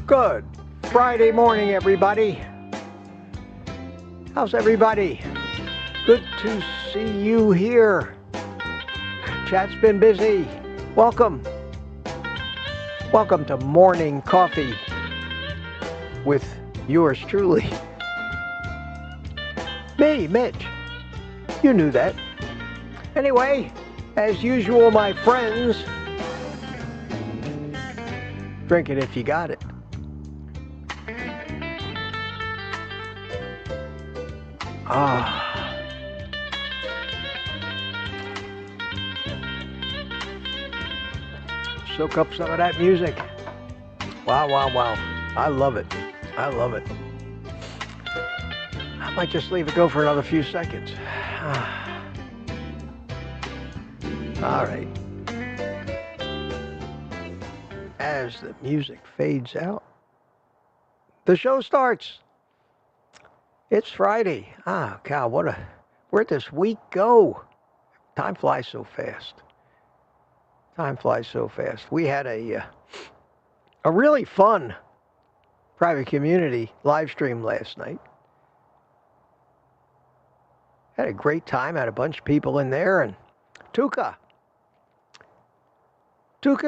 Good Friday morning, everybody. How's everybody? Good to see you here. Chat's been busy. Welcome. Welcome to Morning Coffee with yours truly. Me, Mitch. You knew that. Anyway, as usual, my friends, drink it if you got it. Soak up some of that music. Wow, wow, wow. I love it. I love it. I might just leave it go for another few seconds. All right. As the music fades out, the show starts. It's Friday. Cow, where'd this week go? Time flies so fast. Time flies so fast. We had a really fun private community live stream last night. Had a great time. Had a bunch of people in there, and Tuka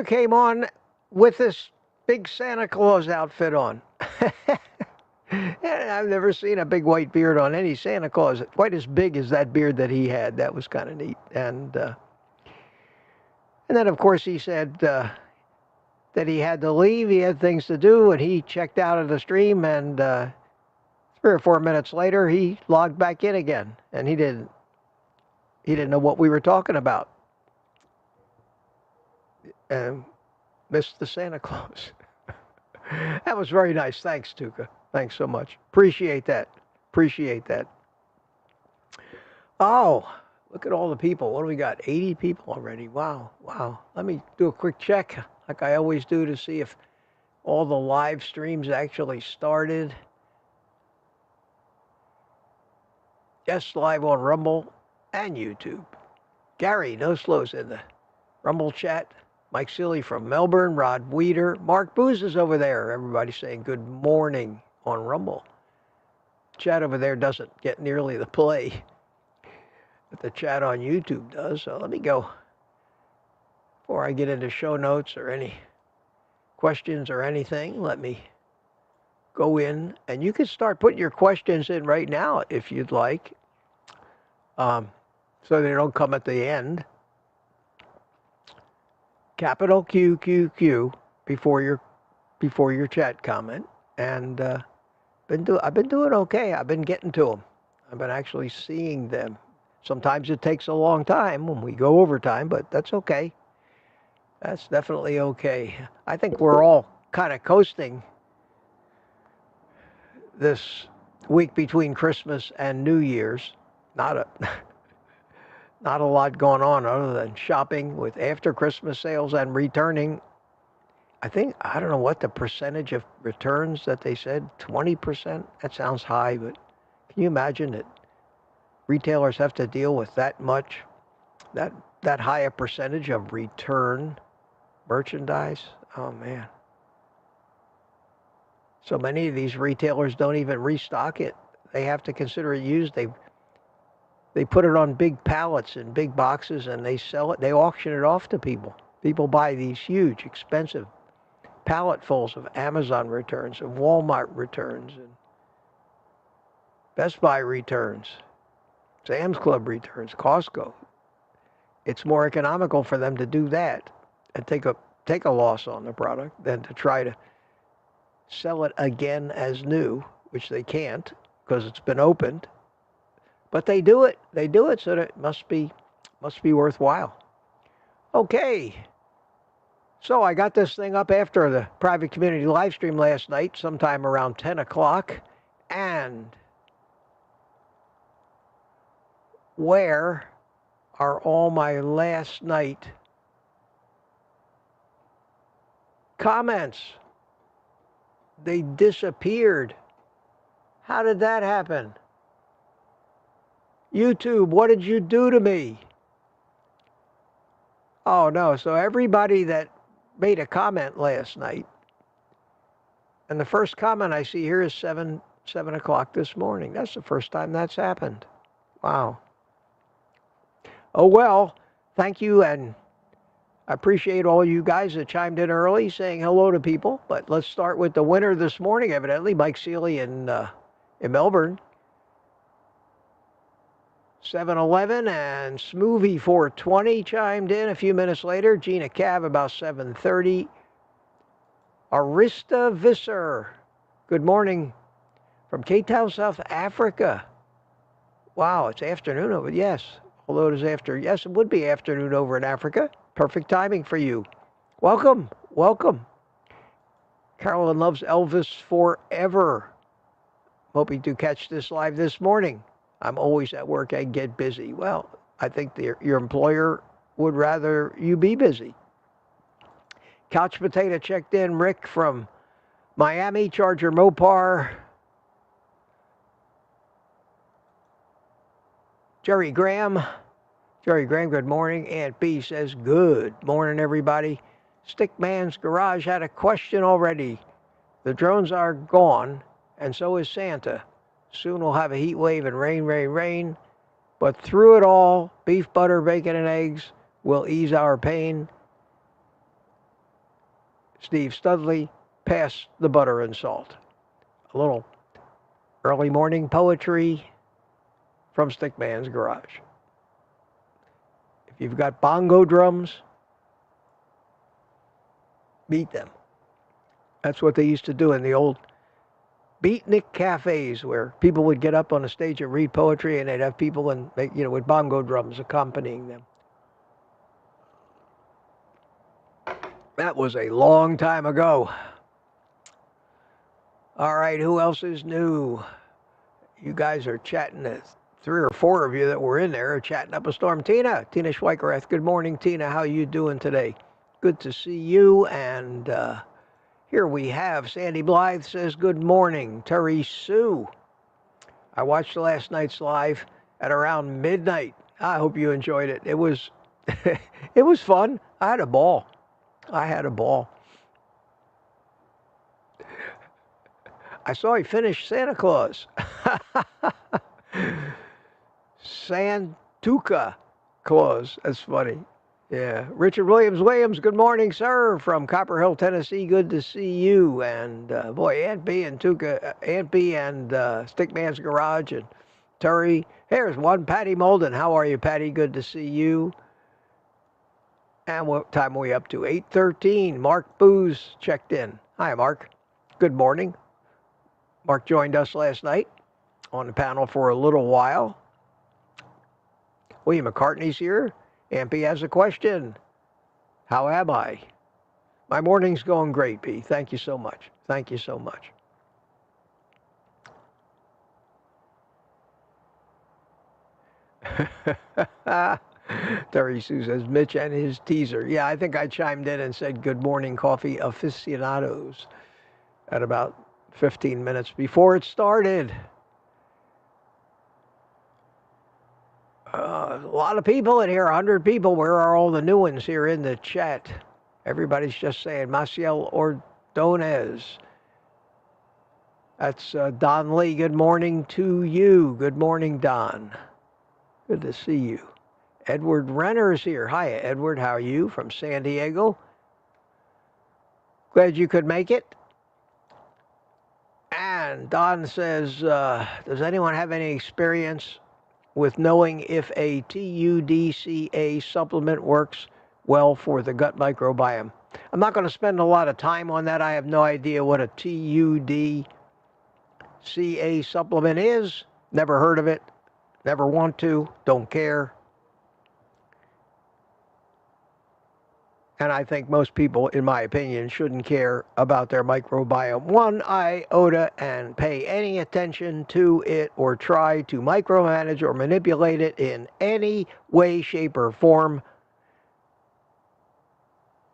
came on with this big Santa Claus outfit on. And I've never seen a big white beard on any Santa Claus quite as big as that beard that he had. That was kind of neat. And then, of course, he said that he had to leave. He had things to do, and he checked out of the stream. And 3 or 4 minutes later, he logged back in again, and he didn't know what we were talking about. And missed the Santa Claus. That was very nice. Thanks, Tuka. Thanks so much. Appreciate that. Appreciate that. Oh, look at all the people. What do we got? 80 people already. Wow. Wow. Let me do a quick check, like I always do, to see if all the live streams actually started. Yes, live on Rumble and YouTube. Gary, no slows in the Rumble chat. Mike Seeley from Melbourne. Rod Weeder. Mark Booz is over there. Everybody saying good morning on Rumble. Chat over there doesn't get nearly the play that the chat on YouTube does. So let me go, before I get into show notes or any questions or anything, let me go in, and you can start putting your questions in right now if you'd like, so they don't come at the end. Capital Q, Q, Q before your chat comment. And I've been doing okay. I've been getting to them. I've been actually seeing them. Sometimes it takes a long time when we go overtime, but that's okay. That's definitely okay. I think we're all kind of coasting this week between Christmas and New Year's. Not a lot going on other than shopping with after Christmas sales and returning. I don't know what the percentage of returns that they said, 20%. That sounds high, but can you imagine that retailers have to deal with that much, that high a percentage of return merchandise? Oh man. So many of these retailers don't even restock it. They have to consider it used. They put it on big pallets and big boxes, and they sell it. They auction it off to people. People buy these huge, expensive palletfuls of Amazon returns, of Walmart returns, and Best Buy returns, Sam's Club returns, Costco. It's more economical for them to do that and take a loss on the product than to try to sell it again as new, which they can't because it's been opened. But they do it. They do it, so that it must be worthwhile. Okay. So I got this thing up after the private community live stream last night, sometime around 10 o'clock. And where are all my last night comments? They disappeared. How did that happen? YouTube, what did you do to me? Oh no, so everybody that made a comment last night, and the first comment I see here is 7 o'clock this morning. That's the first time that's happened. Wow. Oh well, thank you, and I appreciate all you guys that chimed in early saying hello to people. But let's start with the winner this morning, evidently, Mike Seeley in Melbourne. 7-Eleven and Smoothie 420 chimed in a few minutes later. Gina Cav about 7:30. Arista Visser, good morning from Cape Town, South Africa. Wow, it's afternoon over. Yes, although it is after. Yes, it would be afternoon over in Africa. Perfect timing for you. Welcome, welcome. Carolyn loves Elvis forever. Hoping to catch this live this morning. I'm always at work and get busy. Well, I think your employer would rather you be busy. Couch Potato checked in. Rick from Miami, Charger Mopar. Jerry Graham, good morning. Aunt B says, good morning, everybody. Stickman's Garage had a question already. The drones are gone, and so is Santa. Soon we'll have a heat wave and rain, rain, rain. But through it all, beef, butter, bacon, and eggs will ease our pain. Steve Studley, pass the butter and salt. A little early morning poetry from Stickman's Garage. If you've got bongo drums, beat them. That's what they used to do in the old beatnik cafes, where people would get up on a stage and read poetry, and they'd have people and with bongo drums accompanying them. That was a long time ago. All right, who else is new? You guys are chatting. 3 or 4 of you that were in there are chatting up a storm. Tina Schweikerath, good morning, Tina. How are you doing today? Good to see you. And here we have Sandy Blythe says, good morning. Terry Sue, I watched last night's live at around midnight. I hope you enjoyed it. It was it was fun. I had a ball. I saw he finished Santa Claus. Santuca Claus. That's funny. Yeah. Richard Williams, good morning, sir, from Copper Hill, Tennessee. Good to see you. And boy, Aunt B and Stickman's Garage and Terry. Here's one, Patty Molden. How are you, Patty? Good to see you. And what time are we up to? 8:13. Mark Booz checked in. Hi, Mark. Good morning. Mark joined us last night on the panel for a little while. William McCartney's here. Aunt B has a question. How am I? My morning's going great, B. Thank you so much. Thank you so much. Terry Sue says, Mitch and his teaser. Yeah, I think I chimed in and said, good morning, coffee aficionados, at about 15 minutes before it started. A lot of people in here, 100 people. Where are all the new ones here in the chat? Everybody's just saying Maciel Ordonez. That's Don Lee. Good morning to you. Good morning, Don. Good to see you. Edward Renner is here. Hi, Edward. How are you? From San Diego. Glad you could make it. And Don says, does anyone have any experience with knowing if a TUDCA supplement works well for the gut microbiome? I'm not going to spend a lot of time on that. I have no idea what a TUDCA supplement is. Never heard of it. Never want to. Don't care. And I think most people, in my opinion, shouldn't care about their microbiome one iota and pay any attention to it or try to micromanage or manipulate it in any way, shape, or form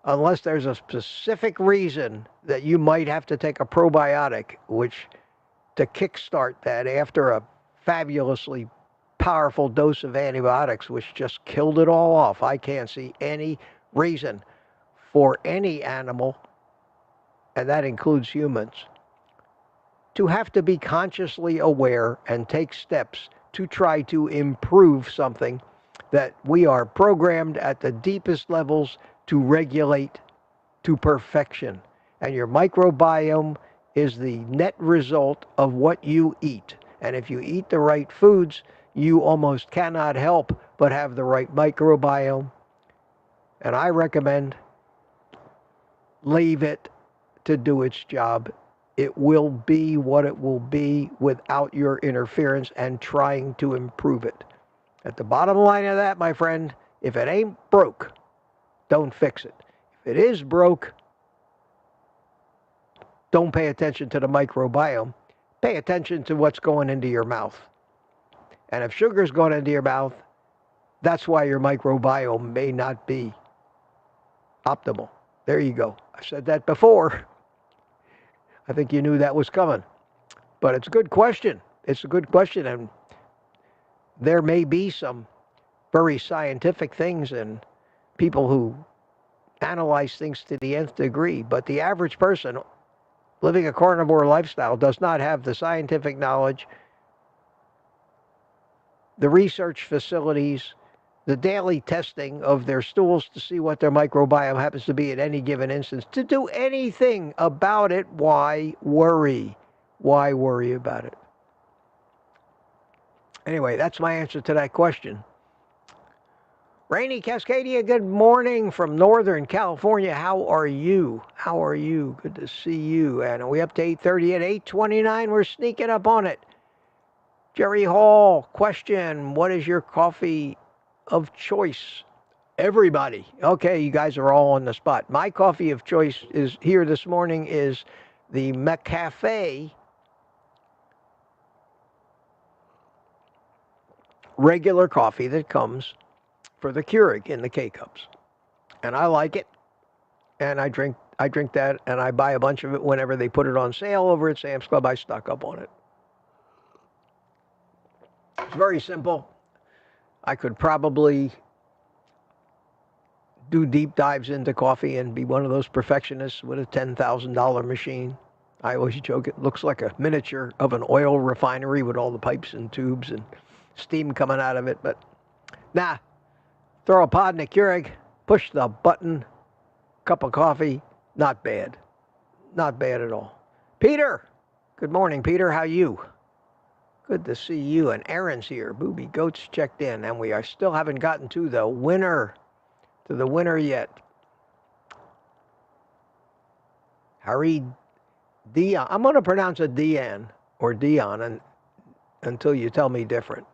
unless there's a specific reason that you might have to take a probiotic, which to kickstart that after a fabulously powerful dose of antibiotics, which just killed it all off. I can't see any reason for any animal, and that includes humans, to have to be consciously aware and take steps to try to improve something that we are programmed at the deepest levels to regulate to perfection. And your microbiome is the net result of what you eat. And if you eat the right foods, you almost cannot help but have the right microbiome. And I recommend leave it to do its job. It will be what it will be without your interference and trying to improve it. At the bottom line of that, my friend, if it ain't broke, don't fix it. If it is broke, don't pay attention to the microbiome. Pay attention to what's going into your mouth. And if sugar's going into your mouth, that's why your microbiome may not be optimal. There you go. I said that before. I think you knew that was coming. But it's a good question. It's a good question. And there may be some very scientific things and people who analyze things to the nth degree. But the average person living a carnivore lifestyle does not have the scientific knowledge, the research facilities, the daily testing of their stools to see what their microbiome happens to be at any given instance. To do anything about it, why worry? Why worry about it? Anyway, that's my answer to that question. Rainy Cascadia, good morning from Northern California. How are you? How are you? Good to see you. And are we up to 8:30 at 8:29? We're sneaking up on it. Jerry Hall, question, what is your coffee of choice? Everybody. Okay, you guys are all on the spot. My coffee of choice is here this morning is the McCafe regular coffee that comes for the Keurig in the K-Cups. And I like it. And I drink that, and I buy a bunch of it whenever they put it on sale over at Sam's Club. I stock up on it. It's very simple. I could probably do deep dives into coffee and be one of those perfectionists with a $10,000 machine. I always joke it looks like a miniature of an oil refinery with all the pipes and tubes and steam coming out of it. But nah, throw a pod in the Keurig, push the button, cup of coffee, not bad. Not bad at all. Peter, good morning, Peter. How you? Good to see you. And Aaron's here. Booby Goats checked in. And we still haven't gotten to the winner yet. Harry Dion. I'm going to pronounce it Dion or Dion until you tell me different.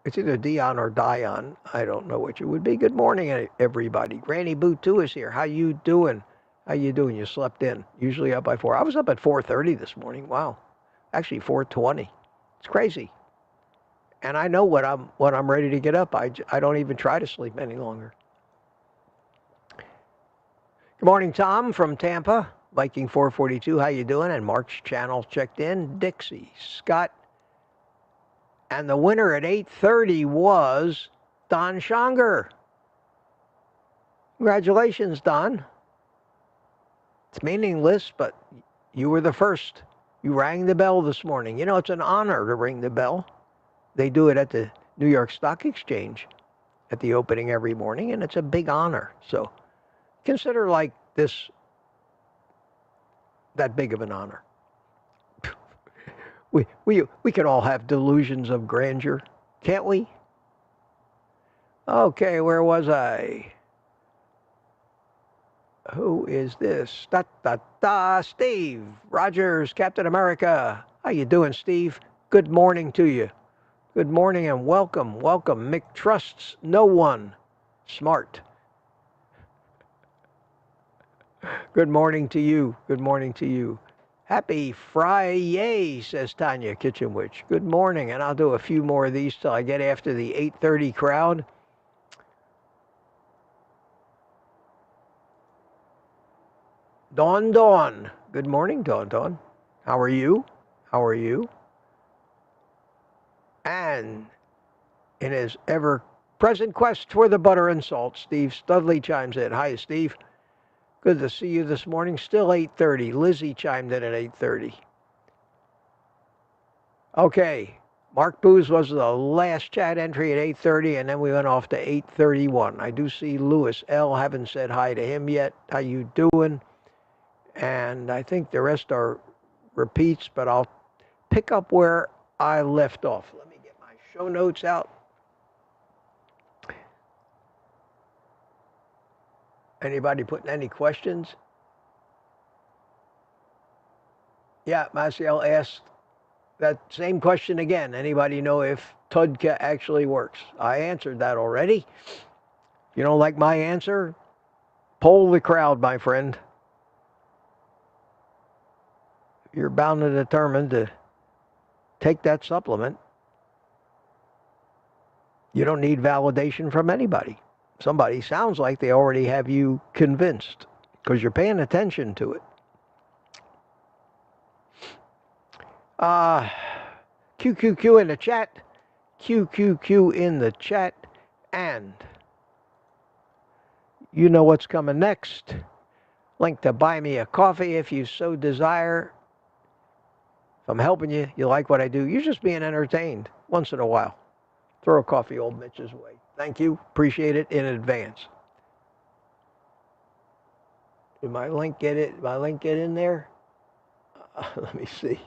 It's either Dion or Dion. I don't know which it would be. Good morning, everybody. Granny Boo 2 is here. How you doing? How you doing? You slept in. Usually up by 4. I was up at 4:30 this morning. Wow. Actually 4:20. It's crazy. And I know when I'm ready to get up. I don't even try to sleep any longer. Good morning, Tom from Tampa. Viking 442. How you doing? And Mark's channel checked in. Dixie, Scott. And the winner at 8:30 was Don Schonger. Congratulations, Don. It's meaningless, but you were the first. You rang the bell this morning. You know, it's an honor to ring the bell. They do it at the New York Stock Exchange at the opening every morning, and it's a big honor. So consider like this that big of an honor. We can all have delusions of grandeur, can't we? Okay, where was I? Who is this? Steve Rogers, Captain America. How you doing, Steve? Good morning to you. Good morning and welcome. Mick trusts no one. Smart. Good morning to you. Good morning to you. Happy Friday, says Tanya Kitchen Witch. Good morning, and I'll do a few more of these till I get after the 8:30 crowd. Dawn Dawn. Good morning, Dawn Dawn. How are you? How are you? And in his ever-present quest for the butter and salt, Steve Studley chimes in. Hi, Steve. Good to see you this morning. Still 8:30. Lizzie chimed in at 8:30. Okay. Mark Booz was the last chat entry at 8:30, and then we went off to 8:31. I do see Lewis L. Haven't said hi to him yet. How you doing? And I think the rest are repeats, but I'll pick up where I left off. Let me get my show notes out. Anybody putting any questions? Yeah, Maciel asked that same question again. Anybody know if TUDCA actually works? I answered that already. If you don't like my answer, poll the crowd, my friend. You're bound and determined to take that supplement. You don't need validation from anybody. Somebody sounds like they already have you convinced because you're paying attention to it. QQQ in the chat. QQQ in the chat. And you know what's coming next. Link to buy me a coffee if you so desire. If I'm helping you, you like what I do, you're just being entertained once in a while. Throw a coffee old Mitch's way. Thank you. Appreciate it in advance. Did my link get it? My link get in there? Let me see.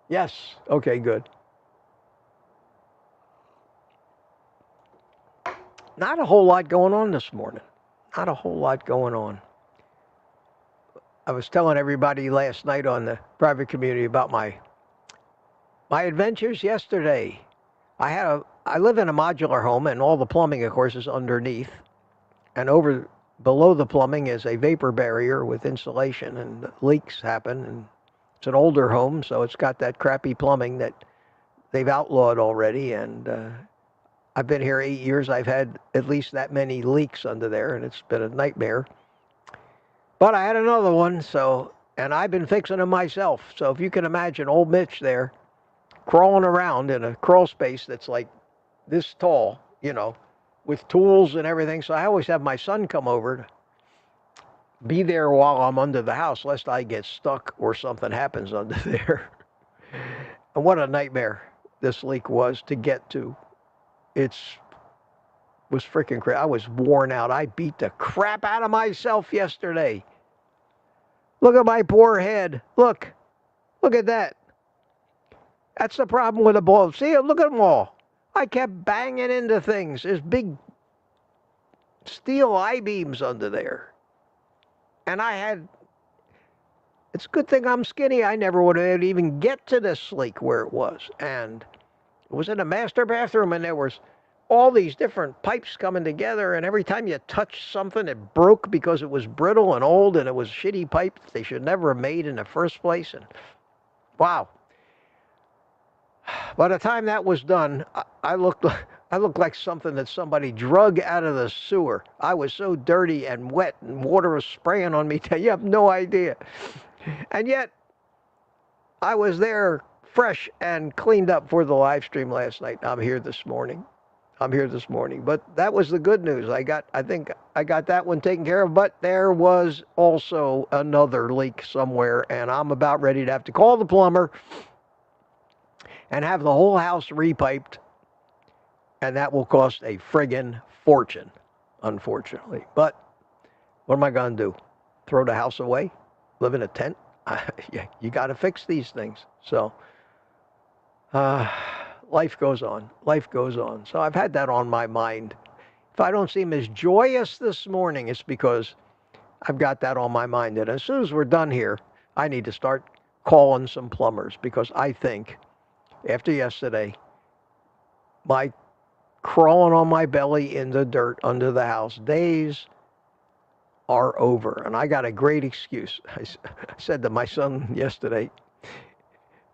Yes. Okay, good. Not a whole lot going on this morning. Not a whole lot going on. I was telling everybody last night on the private community about my adventures yesterday. I live in a modular home, and all the plumbing, of course, is underneath. And below the plumbing is a vapor barrier with insulation, and leaks happen. And it's an older home, so it's got that crappy plumbing that they've outlawed already. And I've been here 8 years. I've had at least that many leaks under there, and it's been a nightmare. But I had another one, and I've been fixing them myself. So if you can imagine old Mitch there crawling around in a crawl space that's like this tall, with tools and everything. So I always have my son come over to be there while I'm under the house, lest I get stuck or something happens under there. And what a nightmare this leak was to get to. It was freaking crazy. I was worn out. I beat the crap out of myself yesterday. Look at my poor head. Look at that. That's the problem with the ball. See, look at them all. I kept banging into things. There's big steel I-beams under there. And it's a good thing I'm skinny. I never would have even get to this leak where it was. And it was in a master bathroom, and there was all these different pipes coming together, and every time you touched something, it broke because it was brittle and old, and it was shitty pipes they should never have made in the first place. And wow. By the time that was done, I looked like something that somebody drug out of the sewer. I was so dirty and wet, and water was spraying on me. You have no idea. And yet, I was there fresh and cleaned up for the live stream last night. I'm here this morning. But that was the good news. I think I got that one taken care of. But there was also another leak somewhere, and I'm about ready to have to call the plumber and have the whole house repiped, and that will cost a friggin' fortune, unfortunately. But what am I going to do? Throw the house away? Live in a tent? Yeah, you got to fix these things. So life goes on. Life goes on. So I've had that on my mind. If I don't seem as joyous this morning, it's because I've got that on my mind. And as soon as we're done here, I need to start calling some plumbers, because I think after yesterday, my crawling on my belly in the dirt under the house days are over. And I got a great excuse. I said to my son yesterday,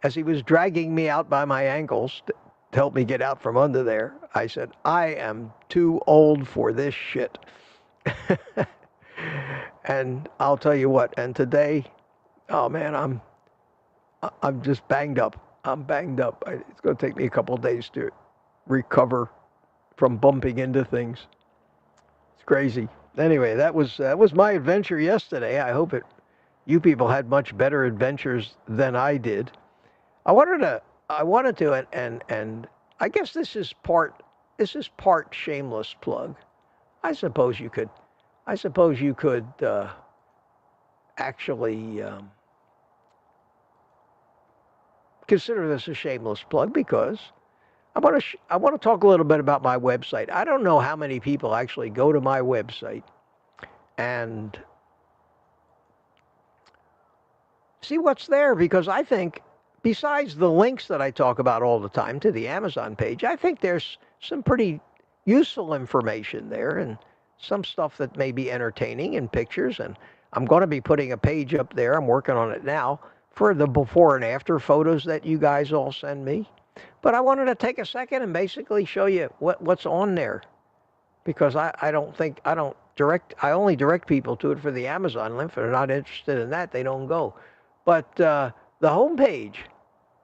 as he was dragging me out by my ankles to help me get out from under there, I said, I am too old for this shit. And I'll tell you what, and today, oh man, I'm just banged up. I'm banged up. It's going to take me a couple of days to recover from bumping into things. It's crazy. Anyway, that was my adventure yesterday. I hope you people had much better adventures than I did. I wanted to, and I guess this is part shameless plug. I suppose you could actually consider this a shameless plug, because I want to talk a little bit about my website. I don't know how many people actually go to my website and see what's there, because I think, besides the links that I talk about all the time to the Amazon page, I think there's some pretty useful information there, and some stuff that may be entertaining, and pictures. And I'm going to be putting a page up there, I'm working on it now, for the before and after photos that you guys all send me. But I wanted to take a second and basically show you what's on there, because I only direct people to it for the Amazon link. If they're not interested in that, they don't go. But the homepage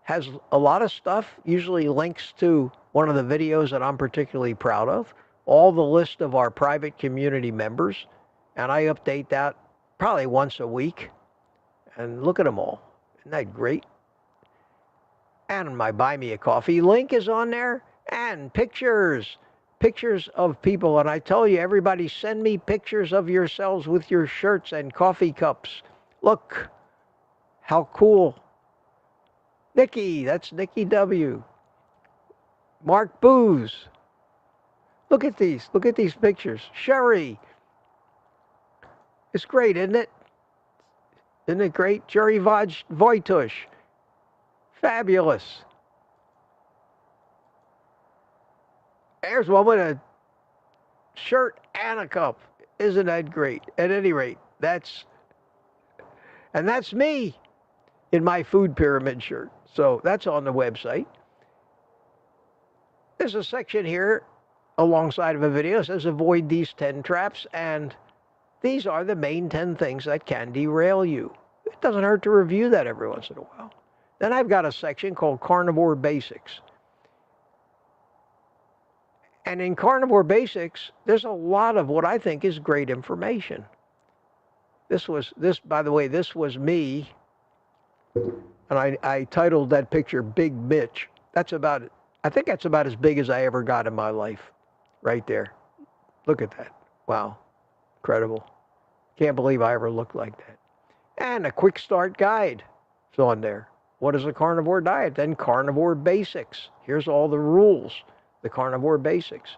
has a lot of stuff, usually links to one of the videos that I'm particularly proud of, all the list of our private community members, and I update that probably once a week. And look at them all. Isn't that great? And my Buy Me a Coffee link is on there, and pictures of people. And I tell you, everybody, send me pictures of yourselves with your shirts and coffee cups. Look, how cool. Nikki, that's Nikki W. Mark Booze. Look at these pictures. Sherry. It's great, isn't it? Isn't it great? Jerry Voitush. Fabulous. There's one with a shirt and a cup. Isn't that great? At any rate, that's me in my food pyramid shirt. So that's on the website. There's a section here alongside of a video that says avoid these 10 traps, and these are the main 10 things that can derail you. It doesn't hurt to review that every once in a while. Then I've got a section called Carnivore Basics. And in Carnivore Basics, there's a lot of what I think is great information. By the way, this was me, and I titled that picture Big Mitch. I think that's about as big as I ever got in my life, right there. Look at that. Wow. Incredible. Can't believe I ever looked like that. And a quick start guide is on there. What is a carnivore diet? Then Carnivore Basics. Here's all the rules, the Carnivore Basics.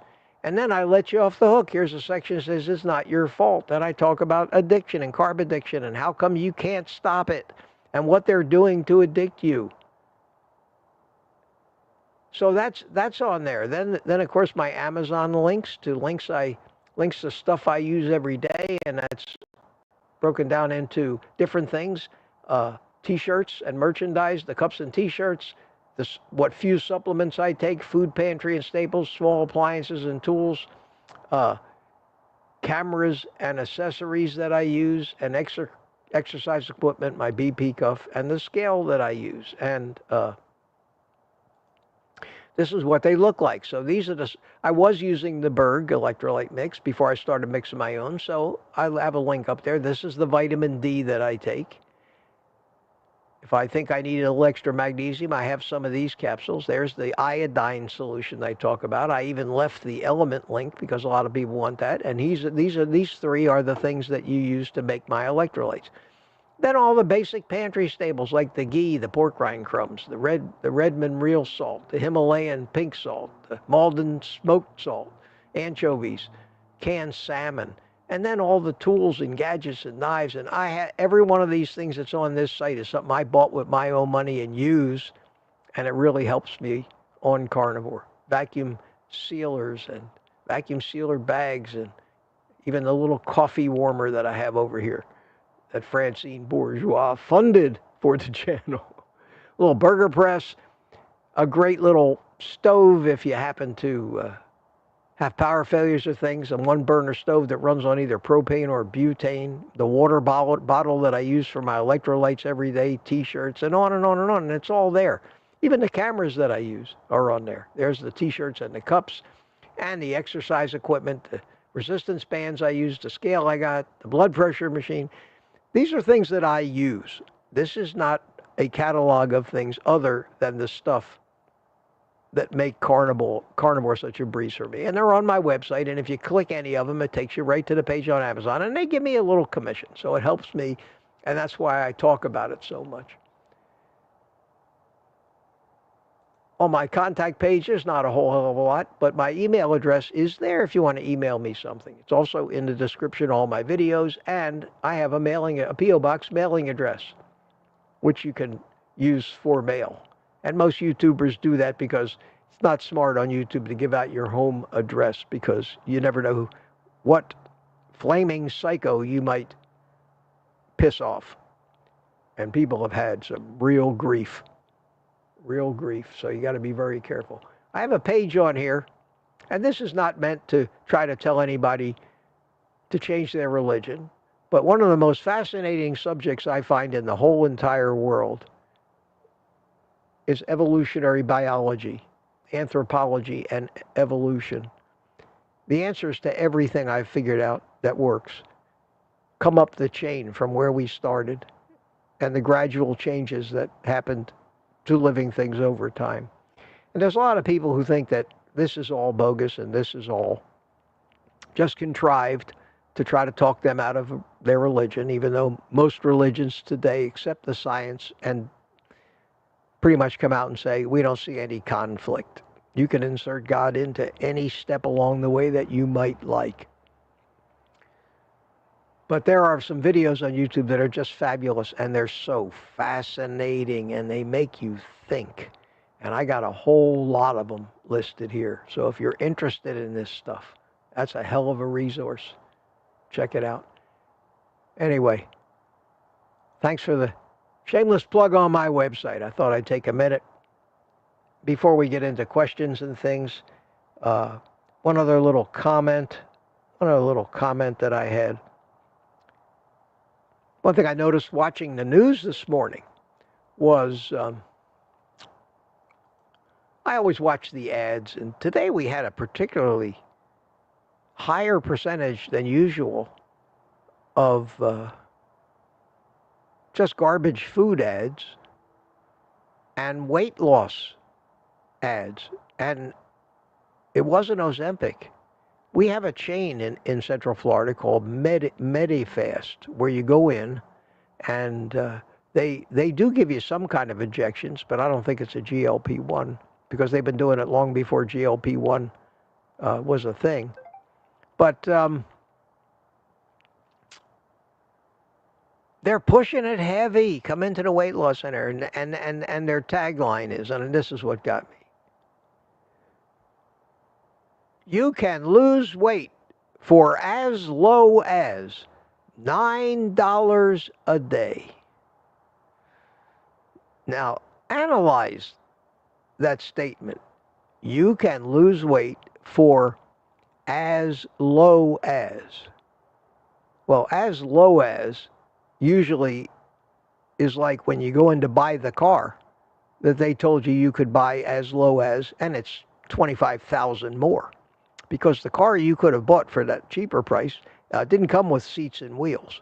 And then I let you off the hook. Here's a section that says it's not your fault. And I talk about addiction and carb addiction and how come you can't stop it and what they're doing to addict you. So that's on there. Then of course my Amazon links to stuff I use every day, and that's broken down into different things. T-shirts and merchandise, the cups and T-shirts, what few supplements I take, food pantry and staples, small appliances and tools, cameras and accessories that I use, and exercise equipment, my BP cuff, and the scale that I use. And this is what they look like. So these are I was using the Berg electrolyte mix before I started mixing my own, so I have a link up there. This is the vitamin D that I take. If I think I need a little extra magnesium, I have some of these capsules. There's the iodine solution I talk about. I even left the element link because a lot of people want that. And these three are the things that you use to make my electrolytes. Then all the basic pantry staples like the ghee, the pork rind crumbs, the Redmond real salt, the Himalayan pink salt, the Malden smoked salt, anchovies, canned salmon, and then all the tools and gadgets and knives. And every one of these things that's on this site is something I bought with my own money and use, and it really helps me on carnivore. Vacuum sealers and vacuum sealer bags, and even the little coffee warmer that I have over here that Francine Bourgeois funded for the channel. A little burger press, a great little stove if you happen to have power failures or things, a one-burner stove that runs on either propane or butane, the water bottle that I use for my electrolytes every day, T-shirts, and on and on and on, and it's all there. Even the cameras that I use are on there. There's the T-shirts and the cups and the exercise equipment, the resistance bands I use, the scale I got, the blood pressure machine. These are things that I use. This is not a catalog of things other than the stuff that make carnivore such a breeze for me. And they're on my website, and if you click any of them, it takes you right to the page on Amazon, and they give me a little commission, so it helps me, and that's why I talk about it so much. On my contact page, there's not a whole hell of a lot, but my email address is there if you want to email me something. It's also in the description of all my videos, and I have a P.O. Box mailing address, which you can use for mail. And most YouTubers do that because it's not smart on YouTube to give out your home address because you never know what flaming psycho you might piss off. And people have had some real grief. Real grief. So you got to be very careful. I have a page on here, and this is not meant to try to tell anybody to change their religion. But one of the most fascinating subjects I find in the whole entire world is evolutionary biology, anthropology, and evolution. The answers to everything I've figured out that works come up the chain from where we started and the gradual changes that happened to living things over time. And there's a lot of people who think that this is all bogus and this is all just contrived to try to talk them out of their religion, even though most religions today accept the science and pretty much come out and say, we don't see any conflict. You can insert God into any step along the way that you might like. But there are some videos on YouTube that are just fabulous, and they're so fascinating, and they make you think. And I got a whole lot of them listed here. So if you're interested in this stuff, that's a hell of a resource. Check it out. Anyway, thanks for the shameless plug on my website. I thought I'd take a minute before we get into questions and things. One other little comment that I had. One thing I noticed watching the news this morning was I always watch the ads, and today we had a particularly higher percentage than usual of just garbage food ads and weight loss ads. And it wasn't Ozempic. We have a chain in Central Florida called Medifast, where you go in and they do give you some kind of injections, but I don't think it's a GLP-1 because they've been doing it long before GLP-1 was a thing. But they're pushing it heavy. Come into the weight loss center, and their tagline is, and this is what got me: you can lose weight for as low as $9 a day. Now, analyze that statement. You can lose weight for as low as. Well, as low as usually is like when you go in to buy the car that they told you could buy as low as, and it's $25,000 more. Because the car you could have bought for that cheaper price didn't come with seats and wheels.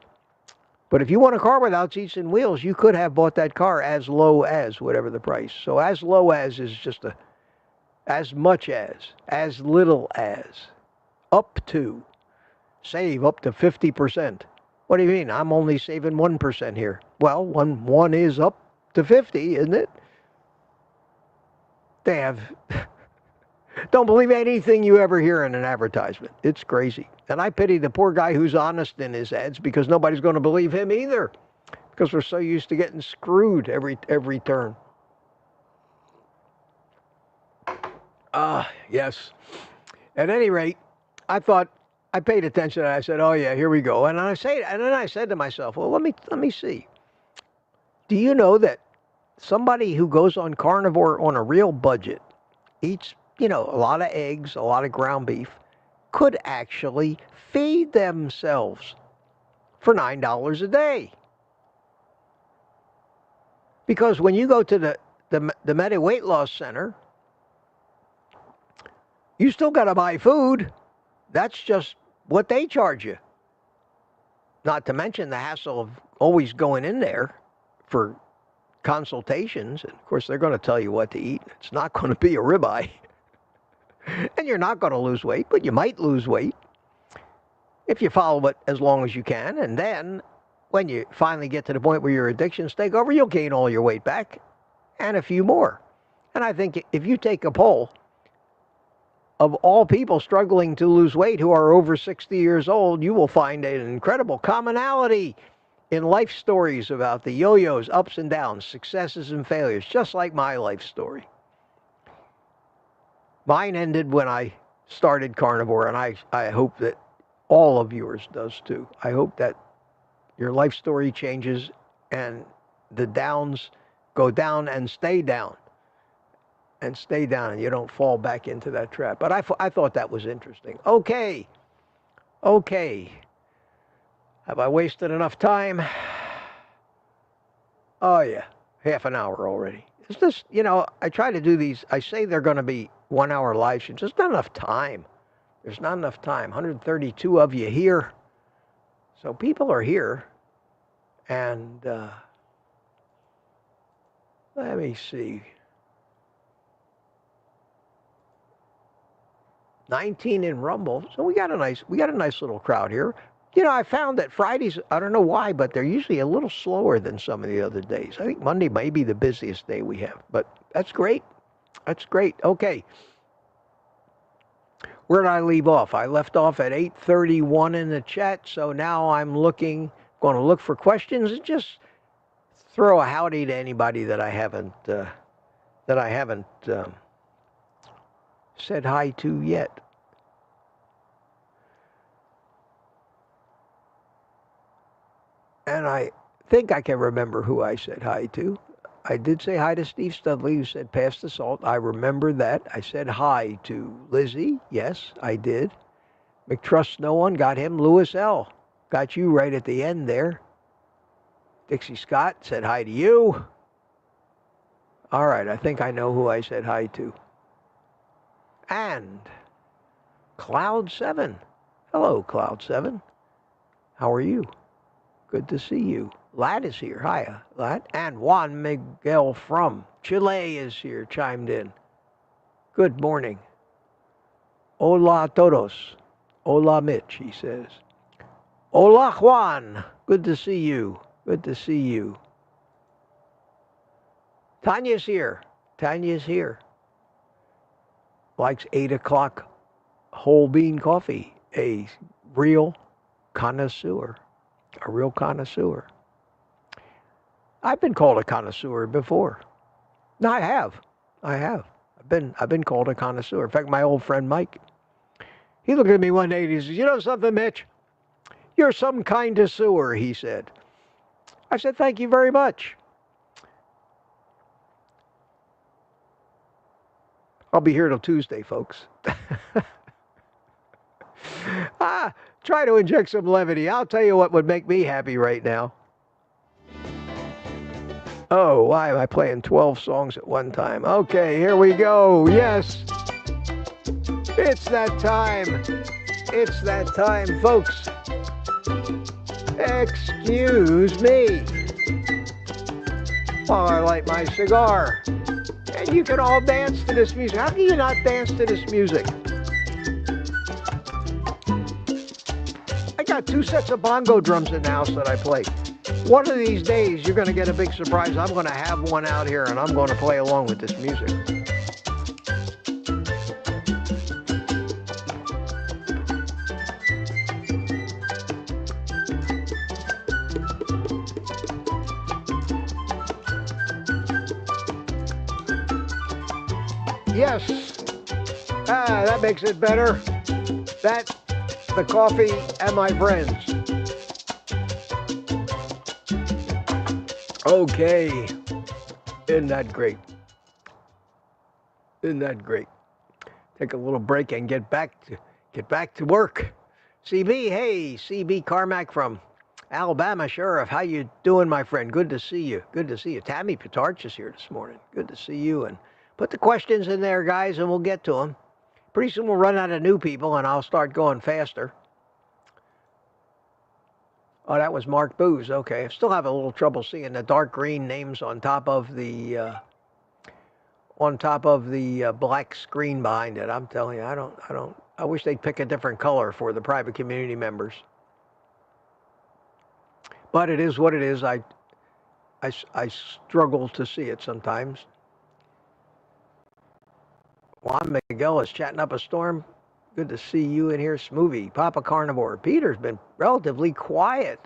But if you want a car without seats and wheels, you could have bought that car as low as whatever the price. So as low as is just as much as little as, up to, save up to 50%. What do you mean? I'm only saving 1% here. Well, one is up to 50, isn't it? They have... Don't believe anything you ever hear in an advertisement. It's crazy. And I pity the poor guy who's honest in his ads because nobody's going to believe him either. Because we're so used to getting screwed every turn. Yes. At any rate, I thought I paid attention and I said, oh yeah, here we go. And then I said to myself, well, let me see. Do you know that somebody who goes on carnivore on a real budget, eats, a lot of eggs, a lot of ground beef, could actually feed themselves for $9 a day? Because when you go to the Medi Weight Loss Center, you still got to buy food. That's just what they charge you. Not to mention the hassle of always going in there for consultations. And of course, they're going to tell you what to eat. It's not going to be a ribeye. And you're not going to lose weight, but you might lose weight if you follow it as long as you can. And then when you finally get to the point where your addictions take over, you'll gain all your weight back and a few more. And I think if you take a poll of all people struggling to lose weight who are over 60 years old, you will find an incredible commonality in life stories about the yo-yos, ups and downs, successes and failures, just like my life story. Mine ended when I started carnivore, and I hope that all of yours does too. I hope that your life story changes and the downs go down and stay down. And stay down, and you don't fall back into that trap. But I thought that was interesting. Okay. Have I wasted enough time? Oh, yeah. Half an hour already. It's just, I try to do these. I say they're going to be 1 hour live streams. There's not enough time. There's not enough time. 132 of you here. So people are here. And let me see. 19 in Rumble. So we got a nice little crowd here. I found that Fridays, I don't know why, but they're usually a little slower than some of the other days. I think Monday may be the busiest day we have, but that's great. That's great. Okay. Where did I leave off? I left off at 8:31 in the chat, so now I'm going to look for questions and just throw a howdy to anybody that I haven't said hi to yet. And I think I can remember who I said hi to. I did say hi to Steve Studley, who said pass the salt. I remember that. I said hi to Lizzie. Yes, I did. McTrust No One, got him. Lewis L. Got you right at the end there. Dixie Scott said hi to you. All right, I think I know who I said hi to. And Cloud 7. Hello, Cloud 7. How are you? Good to see you. Lad is here. Hiya, Lad. And Juan Miguel from Chile is here, chimed in. Good morning. Hola todos. Hola Mitch, he says. Hola Juan. Good to see you. Good to see you. Tanya's here. Tanya's here. Likes 8 o'clock whole bean coffee. A real connoisseur. A real connoisseur. I've been called a connoisseur before. No, I have. I've been called a connoisseur. In fact, my old friend Mike, he looked at me one day and he says, "You know something, Mitch? You're some kind of sewer," he said. I said, "Thank you very much." I'll be here till Tuesday, folks. Try to inject some levity. I'll tell you what would make me happy right now. Oh, why am I playing 12 songs at one time? Okay, here we go. Yes. It's that time. It's that time, folks. Excuse me while I light my cigar. And you can all dance to this music. How can you not dance to this music? I got 2 sets of bongo drums in the house that I play. One of these days, you're going to get a big surprise. I'm going to have one out here, and I'm going to play along with this music. Yes. That makes it better. the coffee, and my friends. Okay. Isn't that great? Isn't that great? Take a little break and get back to work. CB, hey, CB Carmack from Alabama Sheriff. How you doing, my friend? Good to see you. Good to see you. Tammy Pitarch is here this morning. Good to see you. And put the questions in there, guys, and we'll get to them. Pretty soon we'll run out of new people, and I'll start going faster. Oh, that was Mark Booz. Okay. I still have a little trouble seeing the dark green names on top of the black screen behind it. I'm telling you, I wish they'd pick a different color for the private community members. But it is what it is. I struggle to see it sometimes. Juan Miguel is chatting up a storm. Good to see you in here. Smoothie, Papa Carnivore. Peter's been relatively quiet.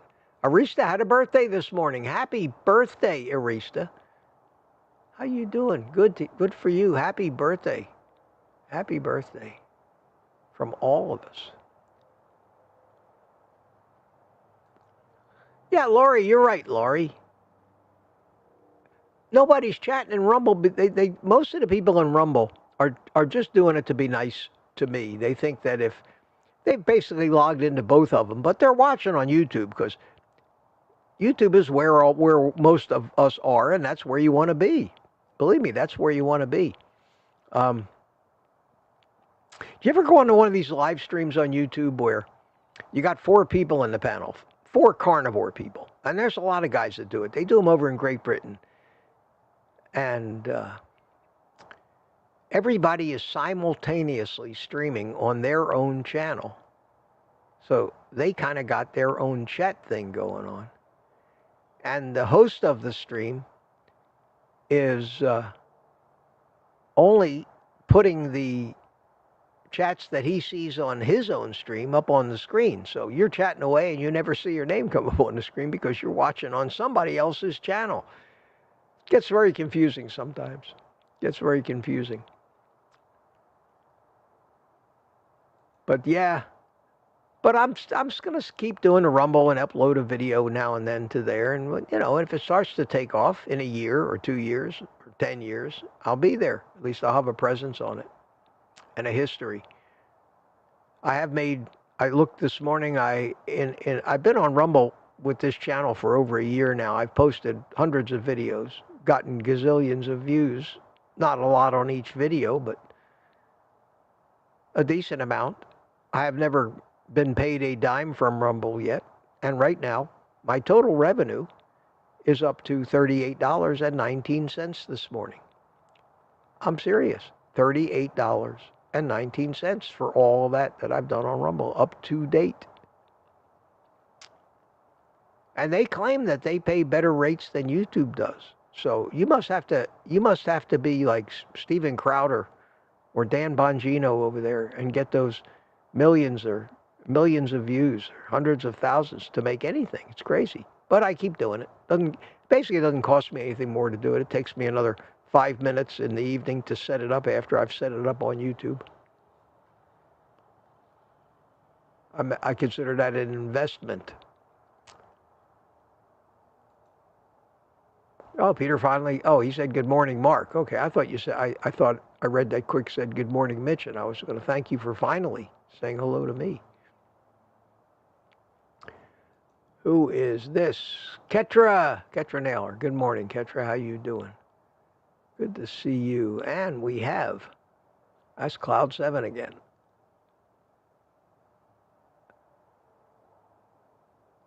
Arista had a birthday this morning. Happy birthday, Arista. How you doing? Good for you. Happy birthday. Happy birthday from all of us. Yeah, Laurie, you're right, Laurie. Nobody's chatting in Rumble, but most of the people in Rumble are just doing it to be nice to me. They think that if they've basically logged into both of them, but they're watching on YouTube because YouTube is where most of us are, and that's where you want to be. Believe me, that's where you want to be. Do you ever go into one of these live streams on YouTube where you got 4 people in the panel, 4 carnivore people, and there's a lot of guys that do it. They do them over in Great Britain, and everybody is simultaneously streaming on their own channel. So they kind of got their own chat thing going on. And the host of the stream is only putting the chats that he sees on his own stream up on the screen. So you're chatting away and you never see your name come up on the screen because you're watching on somebody else's channel. It gets very confusing sometimes. Gets very confusing. But yeah, but I'm just going to keep doing the Rumble and upload a video now and then to there. And, you know, if it starts to take off in a year or 2 years or 10 years, I'll be there. At least I'll have a presence on it and a history. I looked this morning, I've been on Rumble with this channel for over a year now. I've posted hundreds of videos, gotten gazillions of views. Not a lot on each video, but a decent amount. I have never been paid a dime from Rumble yet. And right now, my total revenue is up to $38.19 this morning. I'm serious. $38.19 for all of that I've done on Rumble up to date. And they claim that they pay better rates than YouTube does. So you must have to be like Steven Crowder or Dan Bongino over there and get those millions of views, or hundreds of thousands to make anything. It's crazy. But I keep doing it. It doesn't cost me anything more to do it. It takes me another 5 minutes in the evening to set it up after I've set it up on YouTube. I consider that an investment. Oh, Peter finally, he said, good morning, Mark. Okay, I thought you said, I thought I read that quick said, good morning, Mitch, and I was going to thank you for finally saying hello to me. Who is this? Ketra Naylor. Good morning, Ketra. How you doing? Good to see you. And we have, that's Cloud 7 again.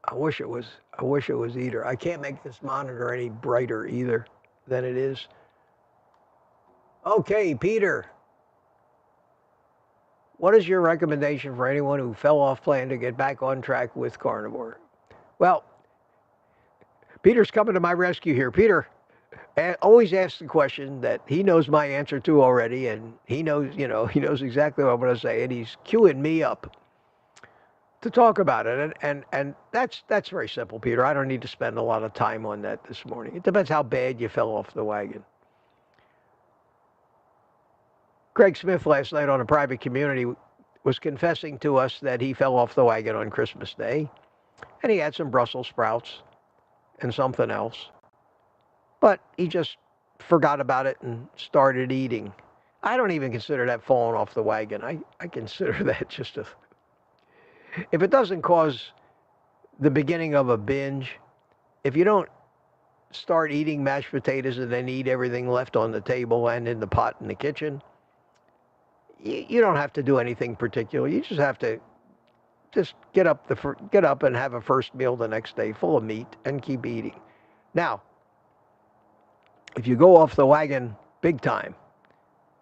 I wish it was either. I can't make this monitor any brighter either than it is. Okay, Peter. What is your recommendation for anyone who fell off plan to get back on track with carnivore? Well, Peter's coming to my rescue here. Peter always asks the question that he knows my answer to already, and he knows exactly what I'm going to say, and he's queuing me up to talk about it. And that's very simple, Peter. I don't need to spend a lot of time on that this morning. It depends how bad you fell off the wagon. Craig Smith last night on a private community was confessing to us that he fell off the wagon on Christmas Day, and he had some Brussels sprouts and something else. But he just forgot about it and started eating. I don't even consider that falling off the wagon. I consider that just a... If it doesn't cause the beginning of a binge, if you don't start eating mashed potatoes and then eat everything left on the table and in the pot in the kitchen, you don't have to do anything particular. You just have to just get up and have a first meal the next day full of meat and keep eating. Now, if you go off the wagon big time,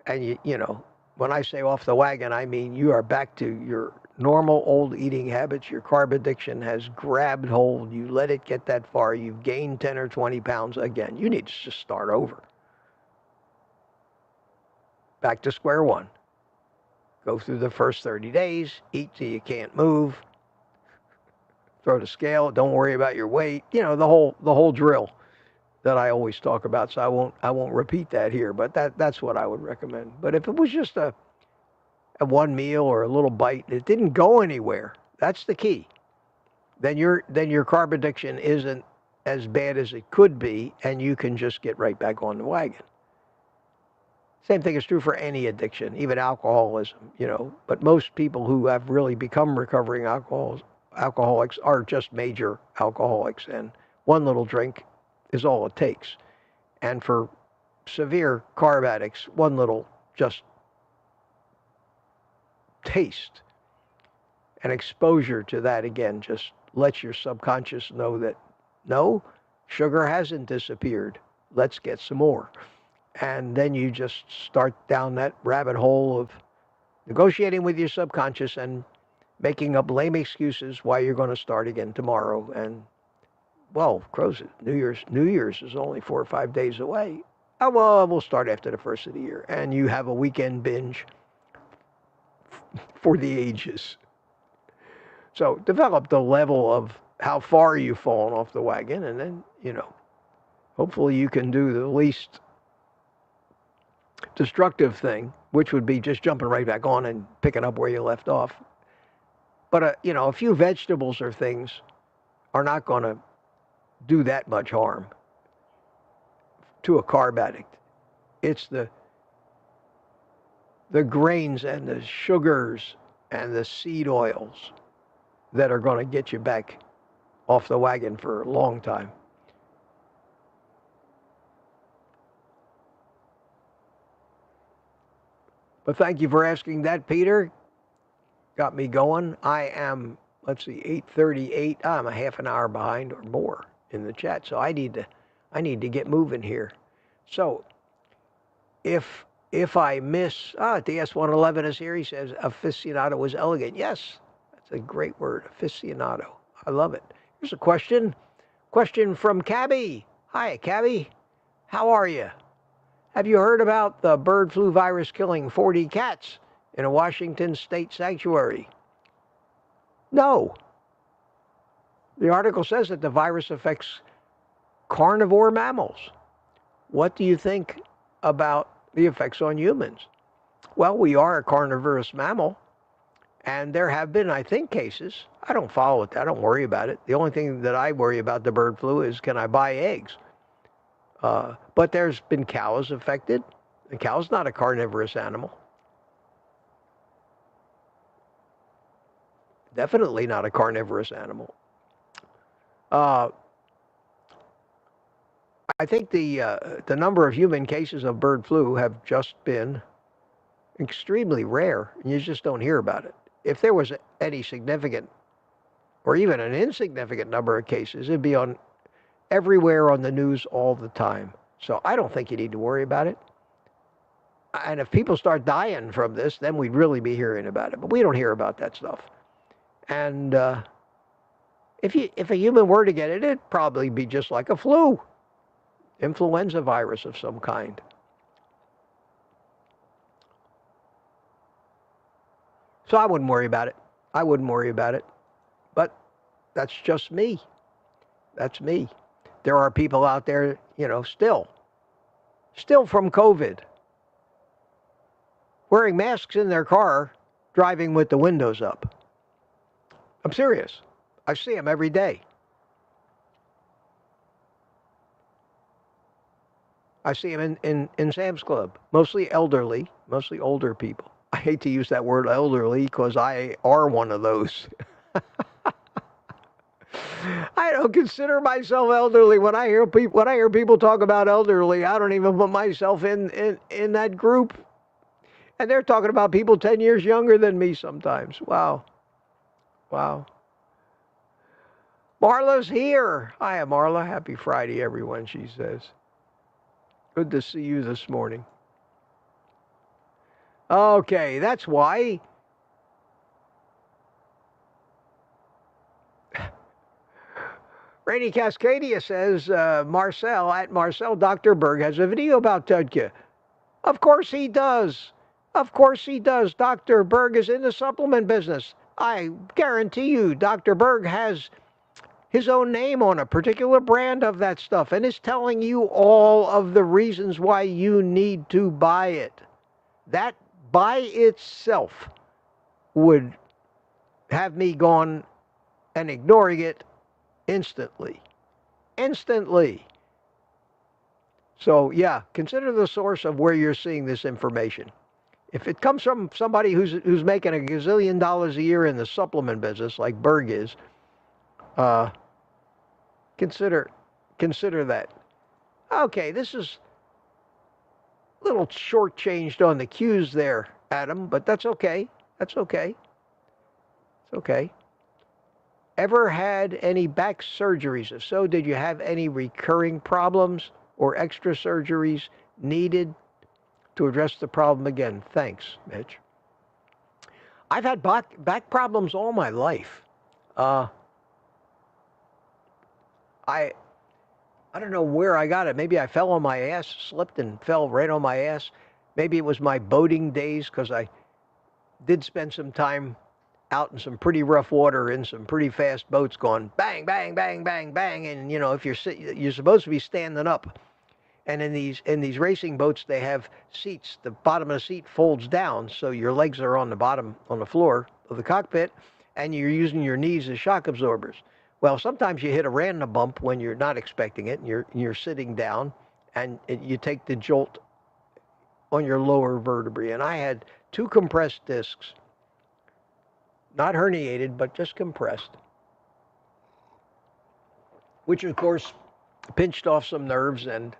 and you know, when I say off the wagon, I mean you are back to your normal old eating habits. Your carb addiction has grabbed hold. You let it get that far. You've gained 10 or 20 pounds again. You need to just start over. Back to square one. Go through the first 30 days, eat till you can't move, throw the scale, don't worry about your weight. You know, the whole drill that I always talk about, so I won't repeat that here, but that's what I would recommend. But if it was just a one meal or a little bite, it didn't go anywhere, that's the key. Then your carb addiction isn't as bad as it could be, and you can just get right back on the wagon. Same thing is true for any addiction, even alcoholism, you know. But most people who have really become recovering alcoholics are just major alcoholics, and one little drink is all it takes. And for severe carb addicts, one little just taste and exposure to that again just lets your subconscious know that, no, sugar hasn't disappeared. Let's get some more. And then you just start down that rabbit hole of negotiating with your subconscious and making up lame excuses why you're going to start again tomorrow. And, well, crows it. New Year's is only 4 or 5 days away. Oh, well, we'll start after the first of the year. And you have a weekend binge for the ages. So develop the level of how far you've fallen off the wagon, and then, you know, hopefully you can do the least destructive thing, which would be just jumping right back on and picking up where you left off. But, you know, a few vegetables or things are not going to do that much harm to a carb addict. It's the grains and the sugars and the seed oils that are going to get you back off the wagon for a long time. But thank you for asking that, Peter. Got me going. I am, let's see, 8:38. I'm a half an hour behind or more in the chat, so I need to get moving here. So if I miss, DS111 is here. He says aficionado is elegant. Yes, that's a great word, aficionado. I love it. Here's a question from Cabby. Hi, Cabby. How are you? Have you heard about the bird flu virus killing 40 cats in a Washington state sanctuary? No. The article says that the virus affects carnivore mammals. What do you think about the effects on humans? Well, we are a carnivorous mammal, and there have been, I think, cases. I don't follow it. I don't worry about it. The only thing that I worry about the bird flu is, can I buy eggs? But there's been cows affected. The cow's not a carnivorous animal. Definitely not a carnivorous animal. I think the number of human cases of bird flu have just been extremely rare. You just don't hear about it. If there was any significant or even an insignificant number of cases, it'd be on everywhere on the news all the time. So I don't think you need to worry about it. And if people start dying from this, then we'd really be hearing about it. But we don't hear about that stuff. And if a human were to get it, it'd probably be just like a flu, influenza virus of some kind. So I wouldn't worry about it. I wouldn't worry about it. But that's just me. That's me. There are people out there, you know, still from COVID, wearing masks in their car driving with the windows up. I'm serious. I see them every day. I see them in Sam's Club, mostly elderly, mostly older people. I hate to use that word elderly because I are one of those. I don't consider myself elderly. When I hear people talk about elderly, I don't even put myself in that group. And they're talking about people 10 years younger than me sometimes. Wow. Wow. Marla's here. Hi, Marla. Happy Friday, everyone, she says. Good to see you this morning. Okay, that's why. Rainy Cascadia says, Marcel, Dr. Berg has a video about Tudke. Of course he does. Of course he does. Dr. Berg is in the supplement business. I guarantee you, Dr. Berg has his own name on a particular brand of that stuff and is telling you all of the reasons why you need to buy it. That by itself would have me gone and ignoring it instantly. Instantly. So yeah, consider the source of where you're seeing this information. If it comes from somebody who's making $1 gazillion a year in the supplement business, like Berg is, consider that. Okay, this is a little shortchanged on the cues there, Adam, but that's okay. That's okay. It's okay. Ever had any back surgeries? If so, did you have any recurring problems or extra surgeries needed to address the problem again? Thanks, Mitch. I've had back problems all my life. I don't know where I got it. Maybe I fell on my ass, slipped and fell right on my ass. Maybe it was my boating days because I did spend some time out in some pretty rough water in some pretty fast boats going bang, bang, bang, bang, bang. And, you know, if you're supposed to be standing up. And in these racing boats, they have seats. The bottom of the seat folds down, so your legs are on the bottom, on the floor of the cockpit, and you're using your knees as shock absorbers. Well, sometimes you hit a random bump when you're not expecting it, and you're sitting down, and you take the jolt on your lower vertebrae. And I had 2 compressed discs, not herniated, but just compressed, which of course pinched off some nerves, and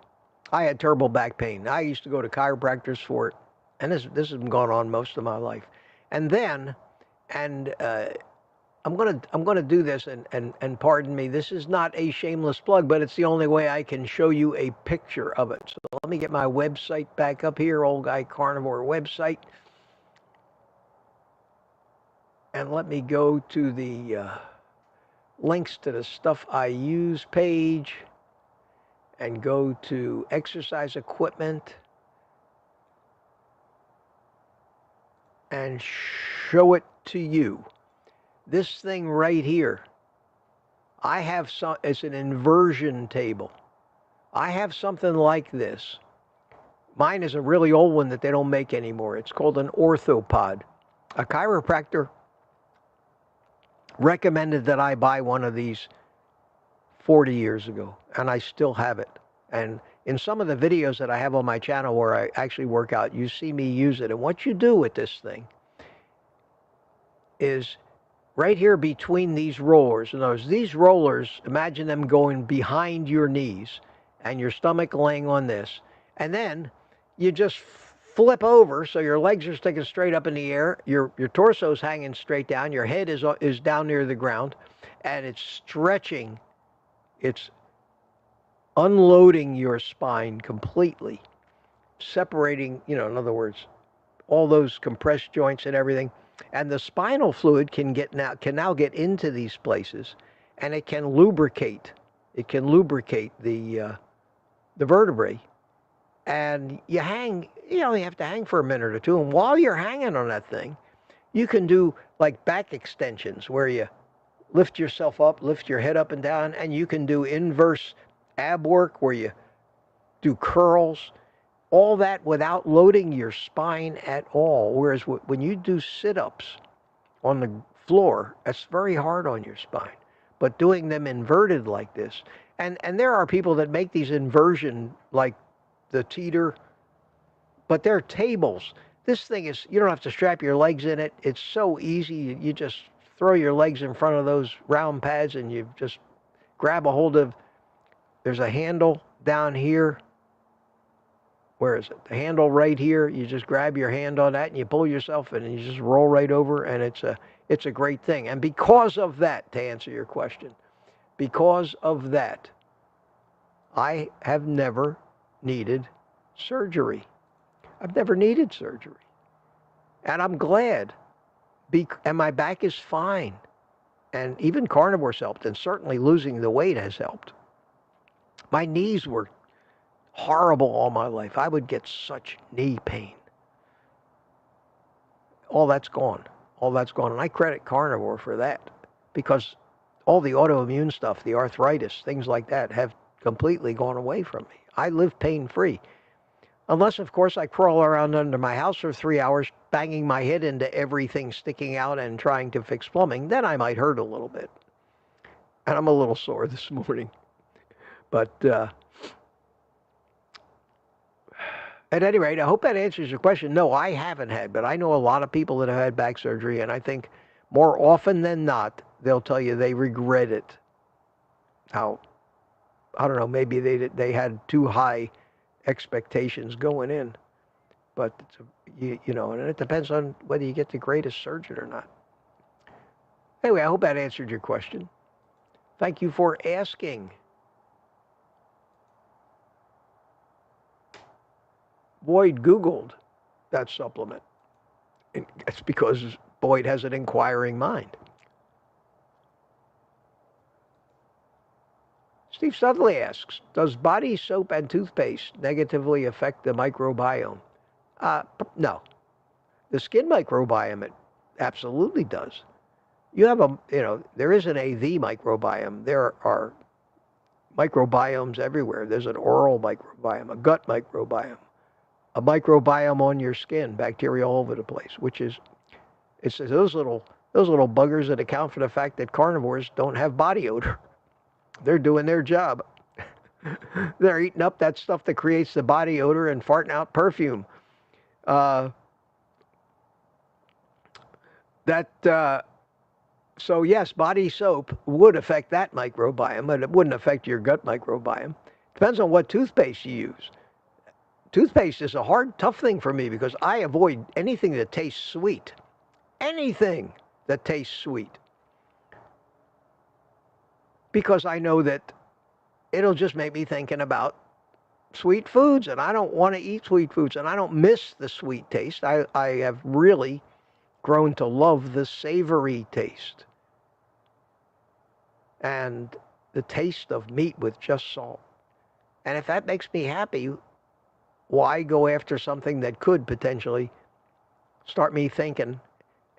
I had terrible back pain. I used to go to chiropractors for it, and this has been going on most of my life. And then, I'm gonna do this, and pardon me, this is not a shameless plug, but it's the only way I can show you a picture of it. So let me get my website back up here, OldGuyCarnivore website, and let me go to the links to the stuff I use page, and go to exercise equipment, and show it to you. This thing right here, I have it's an inversion table. I have something like this. Mine is a really old one that they don't make anymore. It's called an orthopod. A chiropractor recommended that I buy one of these 40 years ago, and I still have it. And in some of the videos that I have on my channel where I actually work out, you see me use it. And what you do with this thing is right here between these rollers. In other words, these rollers, imagine them going behind your knees and your stomach laying on this. And then you just flip over so your legs are sticking straight up in the air, your torso's hanging straight down, your head is down near the ground, and it's stretching. It's unloading your spine completely, separating, in other words, all those compressed joints and everything. And the spinal fluid can now get into these places, and it can lubricate. It can lubricate the vertebrae. And you only have to hang for a minute or two. And while you're hanging on that thing, you can do like back extensions where you lift yourself up, lift your head up and down, and you can do inverse ab work where you do curls. All that without loading your spine at all. Whereas when you do sit-ups on the floor, that's very hard on your spine. But doing them inverted like this, and there are people that make these inversion like the teeter, but they're tables. This thing is, you don't have to strap your legs in it. It's so easy. You just throw your legs in front of those round pads and you just grab a hold of, there's a handle down here. Where is it? The handle right here. You just grab your hand on that and you pull yourself in and you just roll right over, and it's a great thing. And because of that, to answer your question, because of that, I have never needed surgery. I've never needed surgery. And I'm glad. And my back is fine. And even carnivore's helped, and certainly losing the weight has helped. My knees were horrible all my life. I would get such knee pain. All that's gone. All that's gone. And I credit carnivore for that, because all the autoimmune stuff, the arthritis, things like that have completely gone away from me. I live pain-free. Unless, of course, I crawl around under my house for 3 hours, banging my head into everything sticking out and trying to fix plumbing. Then I might hurt a little bit. And I'm a little sore this morning. But at any rate, I hope that answers your question. No, I haven't had, but I know a lot of people that have had back surgery, and I think more often than not, they'll tell you they regret it. How, I don't know, maybe they had too high expectations going in, but it's you know, and it depends on whether you get the greatest surgeon or not. Anyway, I hope that answered your question. Thank you for asking. Boyd Googled that supplement. And it's because Boyd has an inquiring mind. Steve Studley asks, does body soap and toothpaste negatively affect the microbiome? No. The skin microbiome, it absolutely does. You have there is an AV microbiome. There are microbiomes everywhere. There's an oral microbiome, a gut microbiome, a microbiome on your skin, bacteria all over the place, it's those little buggers that account for the fact that carnivores don't have body odor. They're doing their job. They're eating up that stuff that creates the body odor and farting out perfume. So yes, body soap would affect that microbiome, but it wouldn't affect your gut microbiome. Depends on what toothpaste you use. Toothpaste is a hard, tough thing for me because I avoid anything that tastes sweet. Anything that tastes sweet. Because I know that it'll just make me thinking about sweet foods, and I don't want to eat sweet foods, and I don't miss the sweet taste. I have really grown to love the savory taste and the taste of meat with just salt. And if that makes me happy, why go after something that could potentially start me thinking?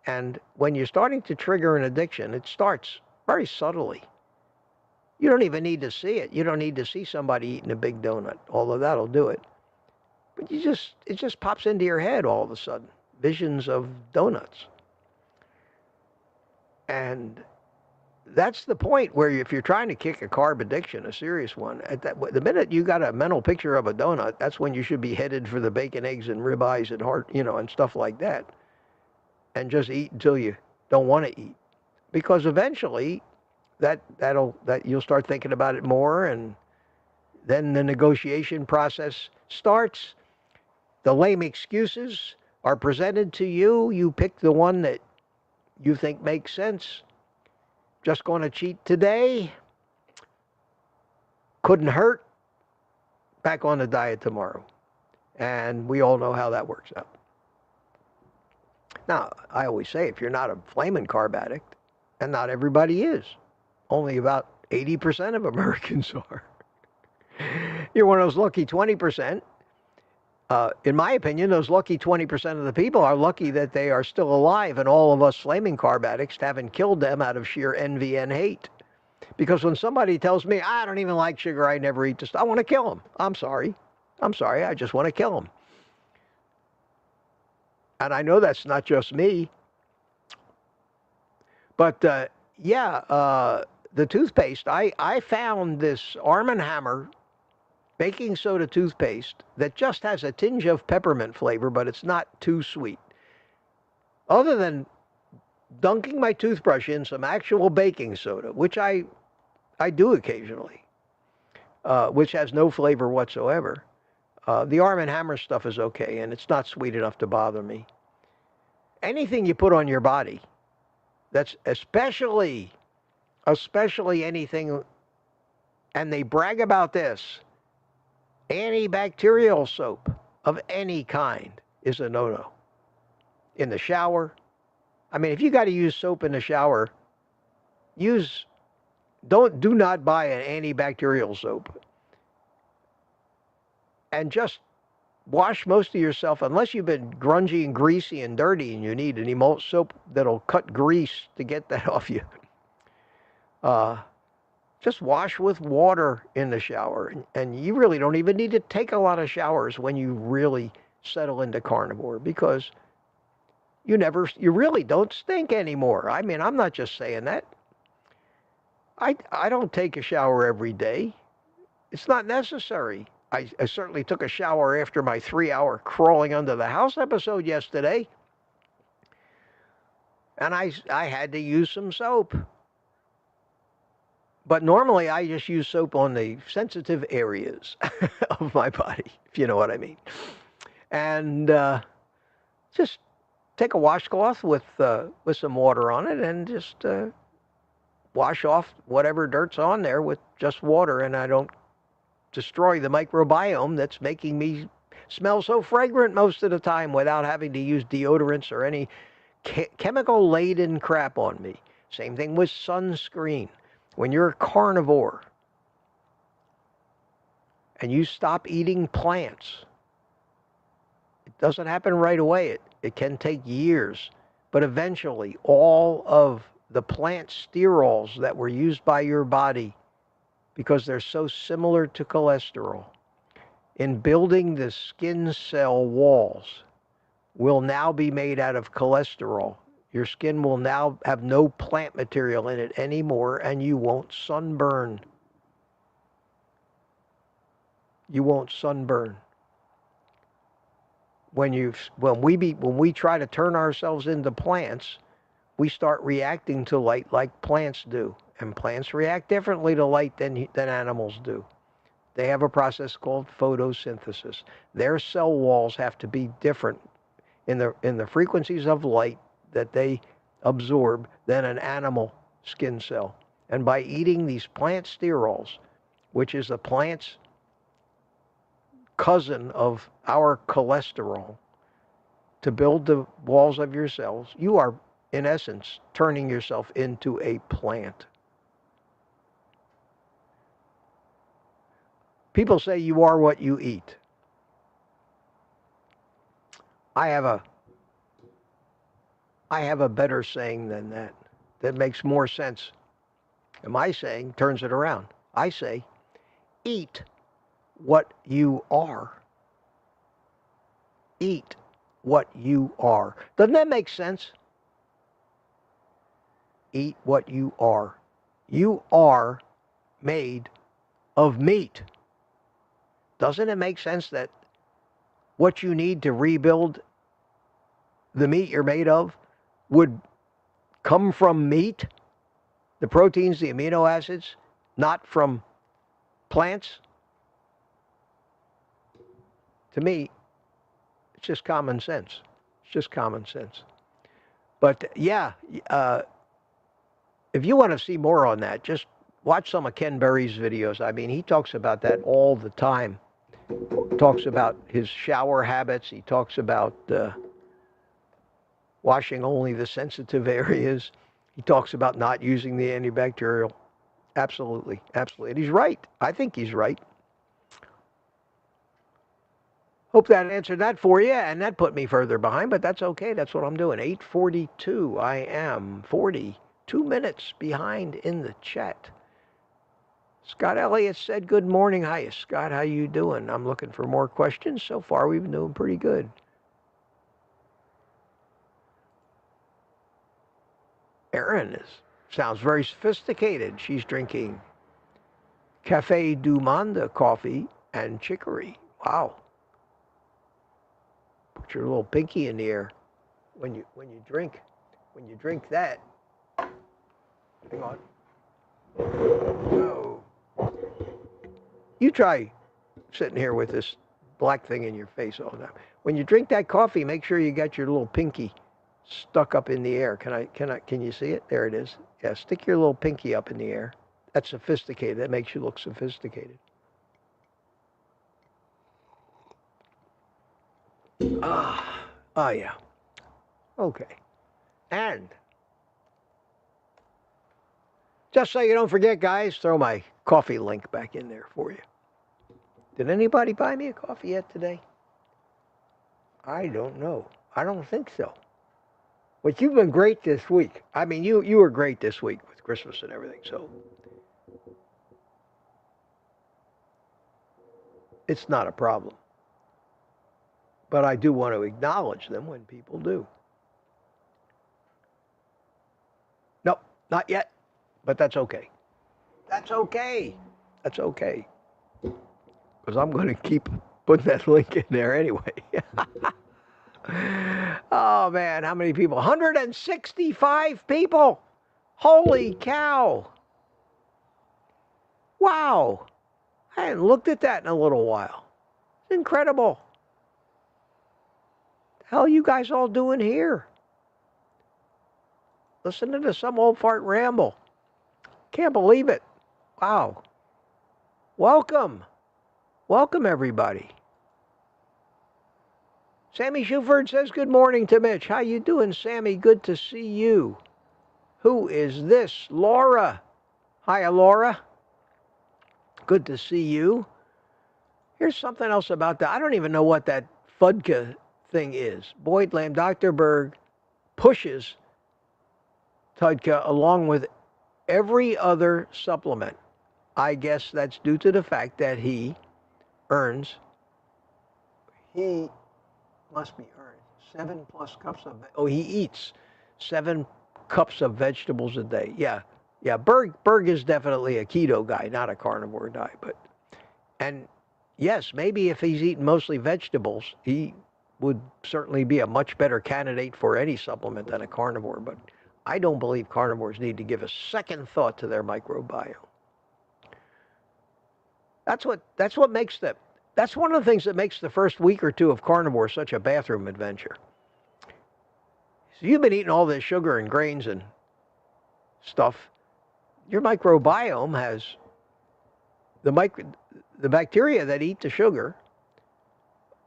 And when you're starting to trigger an addiction, it starts very subtly. You don't even need to see it. You don't need to see somebody eating a big donut, although that'll do it. But it just pops into your head all of a sudden. Visions of donuts. And that's the point where if you're trying to kick a carb addiction, a serious one, the minute you got a mental picture of a donut, that's when you should be headed for the bacon, eggs, and ribeyes and heart, and stuff like that. And just eat until you don't want to eat. Because eventually that you'll start thinking about it more, and then the negotiation process starts. The lame excuses are presented to you. You pick the one that you think makes sense. Just going to cheat today. Couldn't hurt. Back on the diet tomorrow. And we all know how that works out. Now, I always say, if you're not a flaming carb addict, and not everybody is, only about 80% of Americans are. You're one of those lucky 20%. In my opinion, those lucky 20% of the people are lucky that they are still alive, and all of us flaming carb addicts haven't killed them out of sheer envy and hate. Because when somebody tells me, I don't even like sugar, I never eat this, I want to kill them. I'm sorry. I'm sorry, I just want to kill them. And I know that's not just me. But the toothpaste, I found this Arm & Hammer baking soda toothpaste that just has a tinge of peppermint flavor, but it's not too sweet. Other than dunking my toothbrush in some actual baking soda, which I do occasionally, which has no flavor whatsoever, the Arm & Hammer stuff is okay, and it's not sweet enough to bother me. Anything you put on your body, that's especially anything, and they brag about this, antibacterial soap of any kind is a no-no. In the shower, I mean, if you got to use soap in the shower, do not buy an antibacterial soap. And just wash most of yourself, unless you've been grungy and greasy and dirty and you need an emulsion soap that'll cut grease to get that off you. Just wash with water in the shower. And you really don't even need to take a lot of showers when you really settle into carnivore, because you really don't stink anymore. I mean, I'm not just saying that. I don't take a shower every day. It's not necessary. I certainly took a shower after my 3-hour crawling under the house episode yesterday. And I had to use some soap. But normally I just use soap on the sensitive areas of my body, if you know what I mean. And just take a washcloth with some water on it and just wash off whatever dirt's on there with just water, and I don't destroy the microbiome that's making me smell so fragrant most of the time without having to use deodorants or any chemical-laden crap on me. Same thing with sunscreen. When you're a carnivore and you stop eating plants, it doesn't happen right away. It can take years, but eventually all of the plant sterols that were used by your body, because they're so similar to cholesterol, in building the skin cell walls, will now be made out of cholesterol. Your skin will now have no plant material in it anymore, and you won't sunburn. You won't sunburn. When we try to turn ourselves into plants, we start reacting to light like plants do. And plants react differently to light than animals do. They have a process called photosynthesis. Their cell walls have to be different in the frequencies of light that they absorb than an animal skin cell. And by eating these plant sterols, which is the plant's cousin of our cholesterol, to build the walls of your cells, you are, in essence, turning yourself into a plant. People say you are what you eat. I have a better saying than that. That makes more sense. And my saying turns it around. I say, eat what you are. Eat what you are. Doesn't that make sense? Eat what you are. You are made of meat. Doesn't it make sense that what you need to rebuild the meat you're made of would come from meat? The proteins, the amino acids, not from plants? To me, it's just common sense. It's just common sense. But yeah, if you want to see more on that, just watch some of Ken Berry's videos. I mean, he talks about that all the time. Talks about his shower habits. He talks about washing only the sensitive areas. He talks about not using the antibacterial. Absolutely, absolutely. And he's right. I think he's right. Hope that answered that for you, and that put me further behind, but that's okay. That's what I'm doing. 8:42. I am 42 minutes behind in the chat. Scott Elliott said good morning. Hi, Scott. How you doing? I'm looking for more questions. So far, we've been doing pretty good. Erin sounds very sophisticated. She's drinking Cafe du Monde coffee and chicory. Wow. Put your little pinky in the air when you drink that. Hang on. Oh. You try sitting here with this black thing in your face all the time. When you drink that coffee, make sure you got your little pinky stuck up in the air. Can you see it? There it is. Yeah, stick your little pinky up in the air. That's sophisticated. That makes you look sophisticated. Oh yeah. Okay. And just so you don't forget, guys, throw my coffee link back in there for you. Did anybody buy me a coffee yet today? I don't know. I don't think so. But you've been great this week. I mean, you were great this week with Christmas and everything, so it's not a problem. But I do want to acknowledge them when people do. Nope, not yet. But that's okay. That's okay. That's okay. Because I'm going to keep putting that link in there anyway. Oh, man, how many people? 165 people. Holy cow. Wow. I hadn't looked at that in a little while. It's incredible. The hell are you guys all doing here? Listening to some old fart ramble. Can't believe it. Wow. Welcome. Welcome, everybody. Sammy Shuford says good morning to Mitch. How you doing, Sammy? Good to see you. Who is this? Laura. Hiya, Laura. Good to see you. Here's something else about that. I don't even know what that FUDCA thing is. Boyd Lamb, Dr. Berg pushes FUDCA along with every other supplement. I guess that's due to the fact that he must be earned 7+ cups of, he eats 7 cups of vegetables a day. Yeah. Berg is definitely a keto guy, not a carnivore guy. And yes, maybe if he's eating mostly vegetables, he would certainly be a much better candidate for any supplement than a carnivore. But I don't believe carnivores need to give a second thought to their microbiome. That's one of the things that makes the first week or two of carnivore such a bathroom adventure. So you've been eating all this sugar and grains and stuff. Your microbiome has the bacteria that eat the sugar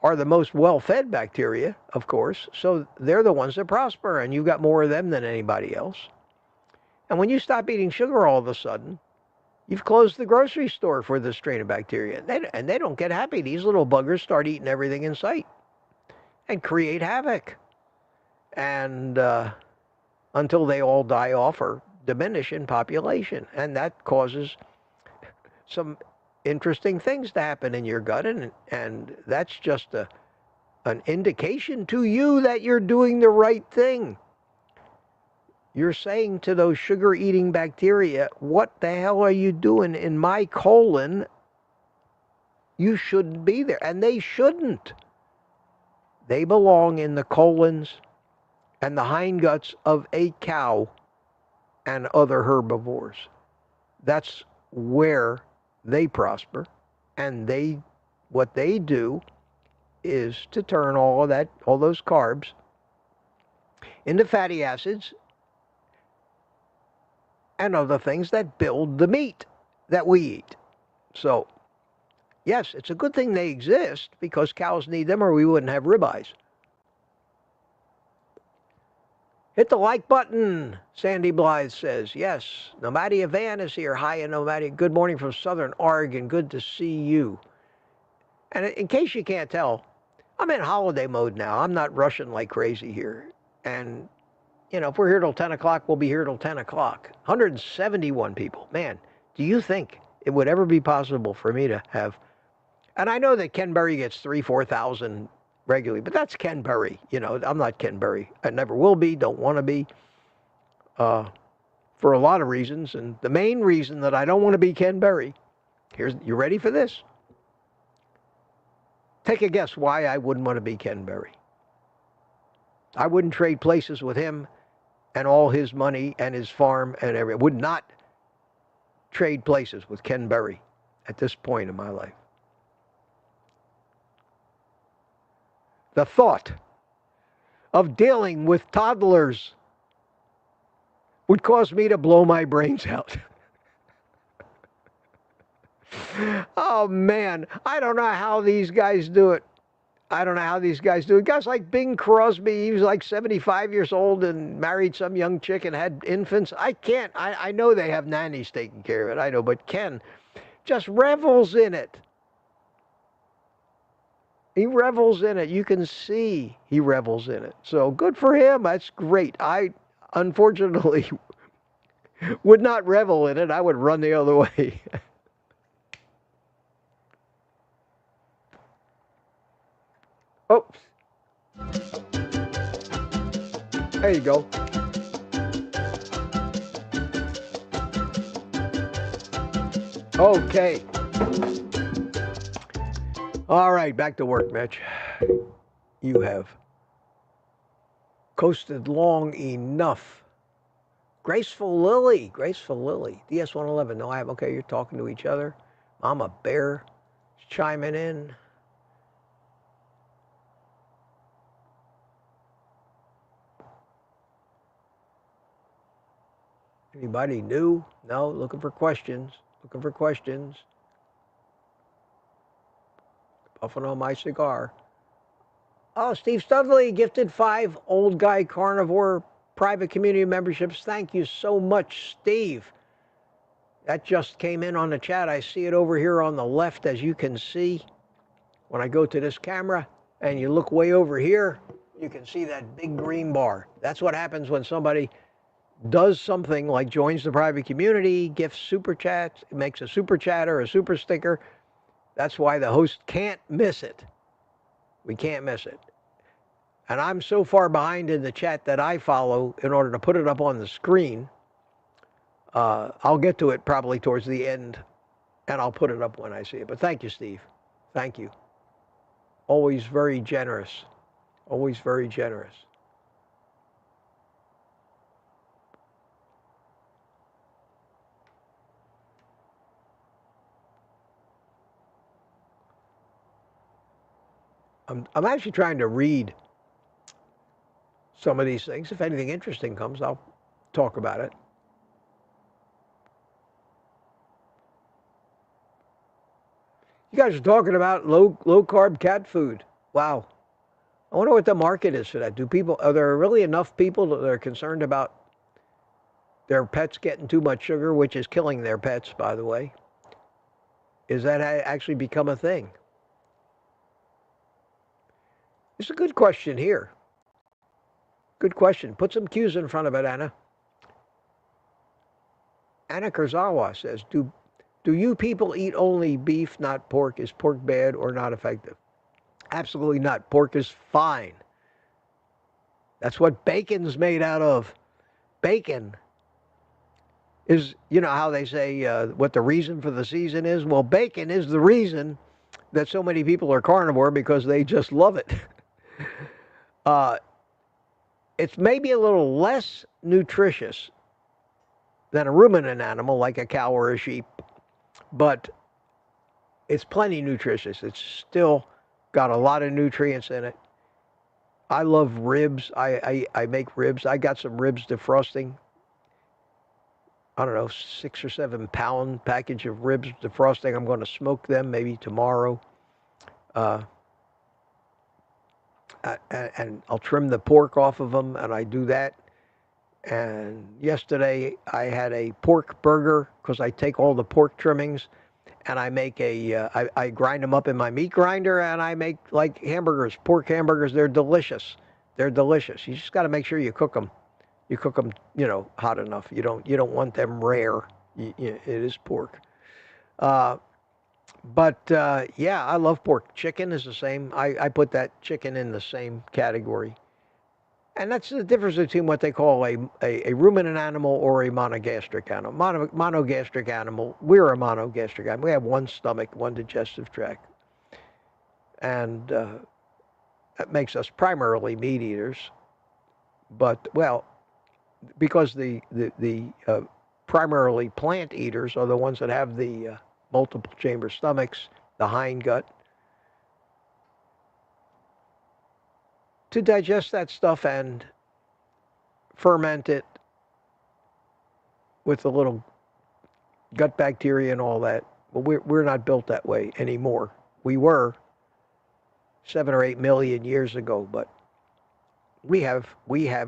are the most well-fed bacteria, of course, so they're the ones that prosper, and you've got more of them than anybody else. And when you stop eating sugar all of a sudden, you've closed the grocery store for this strain of bacteria. And they don't get happy. These little buggers start eating everything in sight and create havoc. And until they all die off or diminish in population. And that causes some interesting things to happen in your gut. And that's just an indication to you that you're doing the right thing. You're saying to those sugar-eating bacteria, what the hell are you doing in my colon? You shouldn't be there. And they shouldn't. They belong in the colons and the hindguts of a cow and other herbivores. That's where they prosper. And what they do is to turn all those carbs into fatty acids and other things that build the meat that we eat. So, yes, it's a good thing they exist because cows need them or we wouldn't have ribeyes. Hit the like button, Sandy Blythe says. Yes, Nomadia Van is here. Hi, Nomadia. Good morning from Southern Oregon. Good to see you. And in case you can't tell, I'm in holiday mode now. I'm not rushing like crazy here. And if we're here till 10 o'clock, we'll be here till 10 o'clock. 171 people. Man, do you think it would ever be possible for me to have. And I know that Ken Berry gets 3,000-4,000 regularly, but that's Ken Berry. You know, I'm not Ken Berry. I never will be, don't want to be, for a lot of reasons. And the main reason that I don't want to be Ken Berry, you ready for this? Take a guess why I wouldn't want to be Ken Berry. I wouldn't trade places with him and all his money and his farm and everything. Would not trade places with Ken Berry at this point in my life. The thought of dealing with toddlers would cause me to blow my brains out. Oh, man. I don't know how these guys do it. I don't know how these guys do it. Guys like Bing Crosby, he was like 75 years old and married some young chick and had infants. I can't. I know they have nannies taking care of it. I know. But Ken just revels in it. He revels in it. You can see he revels in it. So good for him. That's great. I, unfortunately, would not revel in it. I would run the other way. Oops. There you go. Okay. All right, back to work, Mitch. You have coasted long enough. Graceful Lily. DS111. No, I have. Okay, you're talking to each other. Mama Bear is chiming in. Anybody new? No, looking for questions. Puffing on my cigar. Oh, Steve Studley gifted 5 Old Guy Carnivore private community memberships. Thank you so much, Steve. That just came in on the chat. I see it over here on the left, as you can see. When I go to this camera and you look way over here, you can see that big green bar. That's what happens when somebody does something like joins the private community, gifts super chats, makes a super chat or a super sticker. That's why the host can't miss it. We can't miss it. And I'm so far behind in the chat that I follow in order to put it up on the screen. I'll get to it probably towards the end, and I'll put it up when I see it. But thank you, Steve. Thank you. Always very generous. Always very generous. I'm actually trying to read some of these things. If anything interesting comes, I'll talk about it. You guys are talking about low-carb cat food. Wow. I wonder what the market is for that. Are there really enough people that are concerned about their pets getting too much sugar, which is killing their pets, by the way? Is that actually become a thing? It's a good question here. Good question. Put some Q's in front of it, Anna. Anna Kurzawa says, do you people eat only beef, not pork? Is pork bad or not effective? Absolutely not. Pork is fine. That's what bacon's made out of. Bacon is, you know how they say what the reason for the season is? Well, bacon is the reason that so many people are carnivore, because they just love it. It's maybe a little less nutritious than a ruminant animal like a cow or a sheep, but it's plenty nutritious. It's still got a lot of nutrients in it. I love ribs. I make ribs. I got some ribs defrosting. I don't know, 6 or 7 pound package of ribs defrosting. I'm going to smoke them maybe tomorrow. And I'll trim the pork off of them, and I do that. And yesterday I had a pork burger, because I take all the pork trimmings and I make I grind them up in my meat grinder, and I make like hamburgers, pork hamburgers. They're delicious. They're delicious. You just got to make sure you cook them. You cook them, hot enough. You don't want them rare. It is pork. Yeah, I love pork. Chicken is the same. I put that chicken in the same category. And that's the difference between what they call a ruminant animal or a monogastric animal. Monogastric animal, we're a monogastric animal. We have one stomach, one digestive tract. And that makes us primarily meat eaters. But, well, because the primarily plant eaters are the ones that have the multiple chamber stomachs, the hindgut, to digest that stuff and ferment it with the little gut bacteria and all that. Well, we're not built that way anymore. We were 7 or 8 million years ago, but we have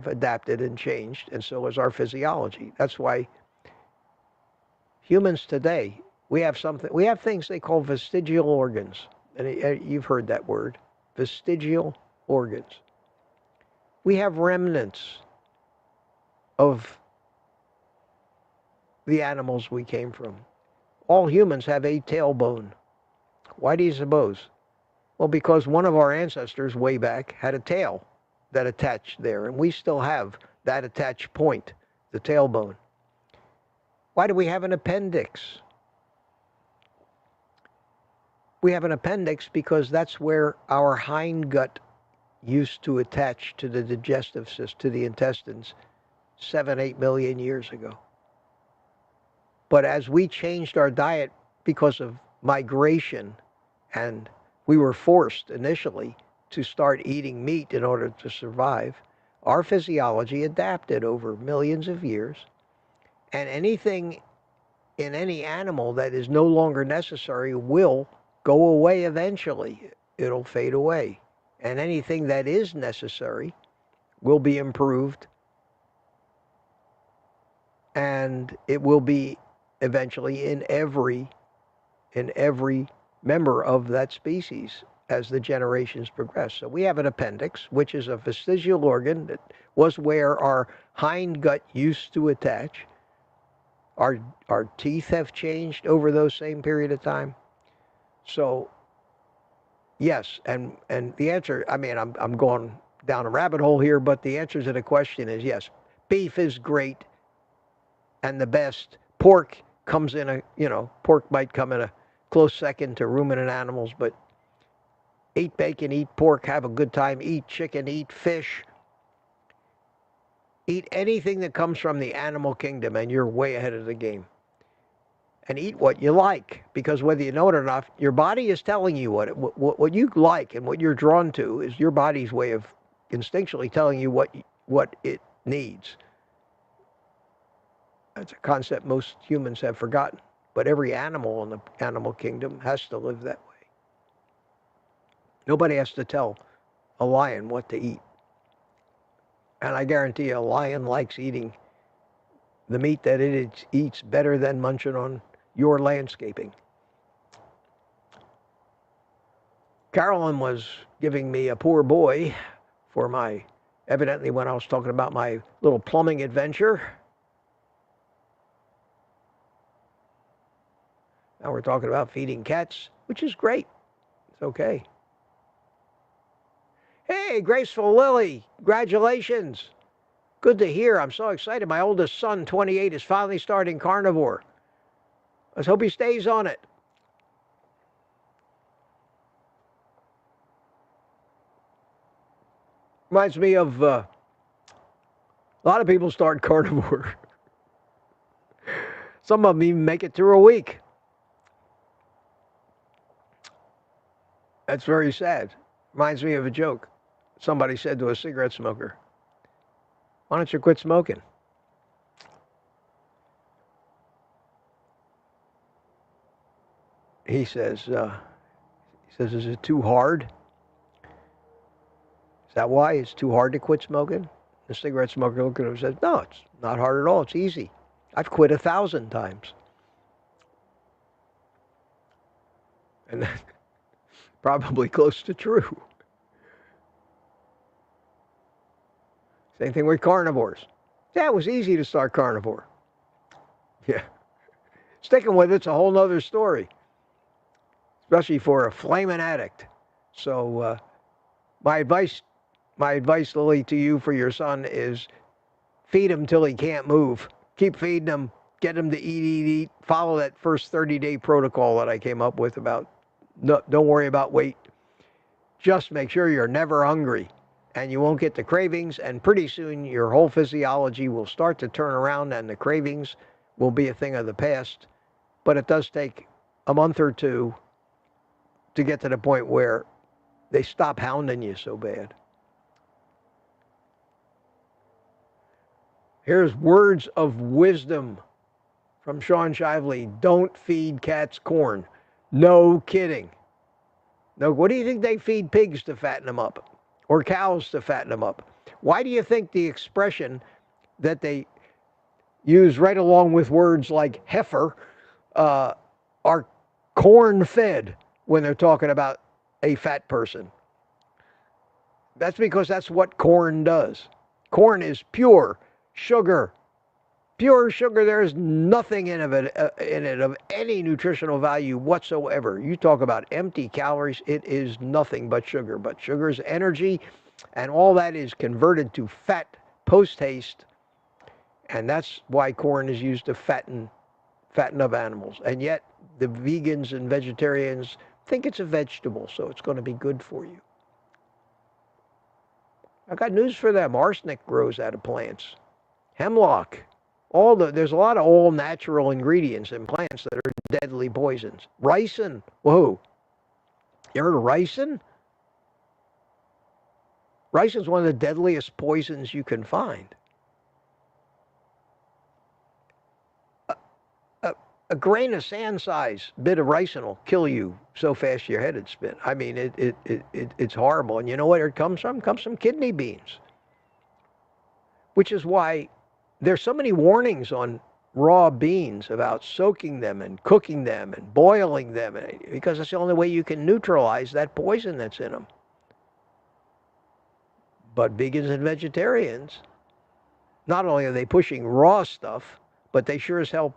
adapted and changed, and so has our physiology. That's why humans today, we have things they call vestigial organs. And you've heard that word, vestigial organs. We have remnants of the animals we came from. All humans have a tailbone. Why do you suppose? Well, because one of our ancestors way back had a tail that attached there, and we still have that attached point, the tailbone. Why do we have an appendix? We have an appendix because that's where our hindgut used to attach to the digestive system, to the intestines, 7, 8 million years ago. But as we changed our diet because of migration, and we were forced initially to start eating meat in order to survive, our physiology adapted over millions of years. And anything in any animal that is no longer necessary will go away eventually. It'll fade away. And anything that is necessary will be improved, and it will be eventually in every member of that species as the generations progress. So we have an appendix, which is a vestigial organ that was where our hindgut used to attach. Our teeth have changed over those same period of time. So yes, and the answer, I mean, I'm going down a rabbit hole here, but the answer to the question is yes. Beef is great and the best. Pork comes in pork might come in a close second to ruminant animals, but eat bacon, eat pork, have a good time, eat chicken, eat fish. Eat anything that comes from the animal kingdom, and you're way ahead of the game. And eat what you like, because whether you know it or not, your body is telling you what you like, and what you're drawn to is your body's way of instinctually telling you what it needs. That's a concept most humans have forgotten, but every animal in the animal kingdom has to live that way. Nobody has to tell a lion what to eat. And I guarantee you, a lion likes eating the meat that it eats better than munching on your landscaping. Carolyn was giving me a poor boy for evidently when I was talking about my little plumbing adventure. Now we're talking about feeding cats, which is great. It's okay. Hey, Graceful Lily, congratulations. Good to hear. I'm so excited. My oldest son, 28, is finally starting carnivore. Let's hope he stays on it. Reminds me of a lot of people start carnivore. Some of them even make it through a week. That's very sad. Reminds me of a joke. Somebody said to a cigarette smoker, "Why don't you quit smoking?" He says, "Is it too hard? Is that why it's too hard to quit smoking?" The cigarette smoker looked at him and said, "No, it's not hard at all. It's easy. I've quit 1,000 times." And that's probably close to true. Same thing with carnivores. Yeah, it was easy to start carnivore. Yeah. Sticking with it's a whole nother story, especially for a flaming addict. So my advice, Lily, to you for your son is feed him till he can't move. Keep feeding him. Get him to eat. Follow that first 30-day protocol that I came up with about, no, don't worry about weight. Just make sure you're never hungry and you won't get the cravings. And pretty soon your whole physiology will start to turn around and the cravings will be a thing of the past. But it does take a month or two to get to the point where they stop hounding you so bad. Here's words of wisdom from Sean Shively. Don't feed cats corn. No kidding. No, what do you think they feed pigs to fatten them up? Or cows to fatten them up? Why do you think the expression that they use right along with words like heifer are corn-fed when they're talking about a fat person? That's because that's what corn does. Corn is pure sugar. Pure sugar. There is nothing in it of any nutritional value whatsoever. You talk about empty calories, it is nothing but sugar. But sugar is energy, and all that is converted to fat post-haste. And that's why corn is used to fatten up animals. And yet the vegans and vegetarians think it's a vegetable, so it's going to be good for you. I got news for them. Arsenic grows out of plants. Hemlock. There's a lot of all natural ingredients in plants that are deadly poisons. Ricin. Whoa. You heard of ricin? Ricin is one of the deadliest poisons you can find. A grain of sand size bit of ricin will kill you so fast your head would spin. I mean, it's horrible. And you know where it comes from? It comes from kidney beans. Which is why there's so many warnings on raw beans about soaking them and cooking them and boiling them, because it's the only way you can neutralize that poison that's in them. But vegans and vegetarians, not only are they pushing raw stuff, but they sure as hell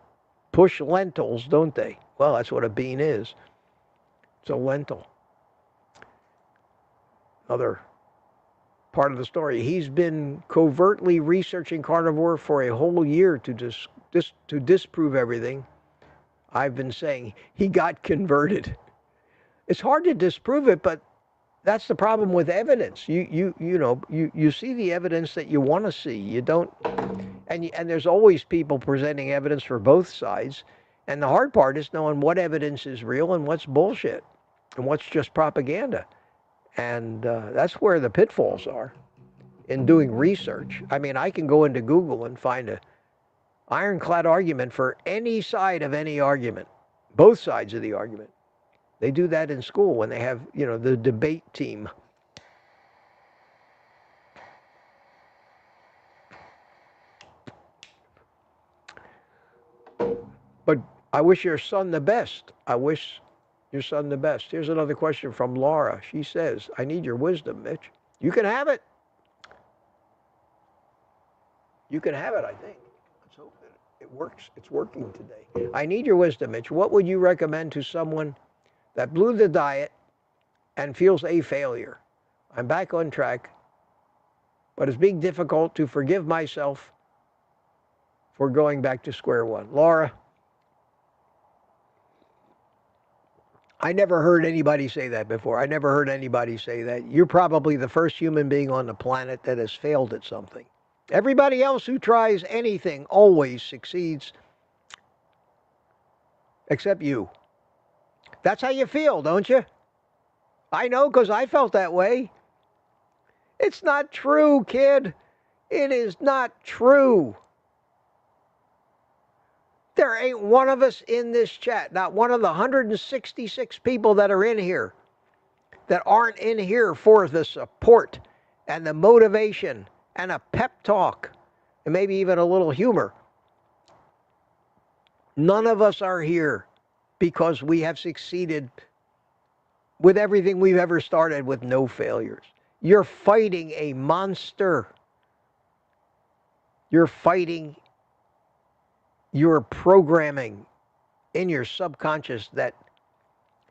push lentils, don't they? Well, that's what a bean is. It's a lentil. Another part of the story. He's been covertly researching carnivore for a whole year to disprove everything I've been saying. He got converted. It's hard to disprove it, but that's the problem with evidence. You see the evidence that you want to see. You don't, and there's always people presenting evidence for both sides. And the hard part is knowing what evidence is real and what's bullshit and what's just propaganda. And that's where the pitfalls are in doing research. I mean, I can go into Google and find an ironclad argument for any side of any argument, both sides of the argument. They do that in school when they have, the debate team. But I wish your son the best. I wish your son the best. Here's another question from Laura. She says, I need your wisdom, Mitch. You can have it. You can have it, I think. Let's hope that it works. It's working today. I need your wisdom, Mitch. What would you recommend to someone that blew the diet and feels a failure? I'm back on track, but it's being difficult to forgive myself for going back to square one. Laura, I never heard anybody say that before. I never heard anybody say that. You're probably the first human being on the planet that has failed at something. Everybody else who tries anything always succeeds, except you. That's how you feel, don't you? I know, because I felt that way. It's not true, kid. It is not true. There ain't one of us in this chat, not one of the 166 people that are in here, that aren't in here for the support and the motivation and a pep talk and maybe even a little humor. None of us are here because we have succeeded with everything we've ever started with no failures. You're fighting a monster. You're fighting your programming. in your subconscious that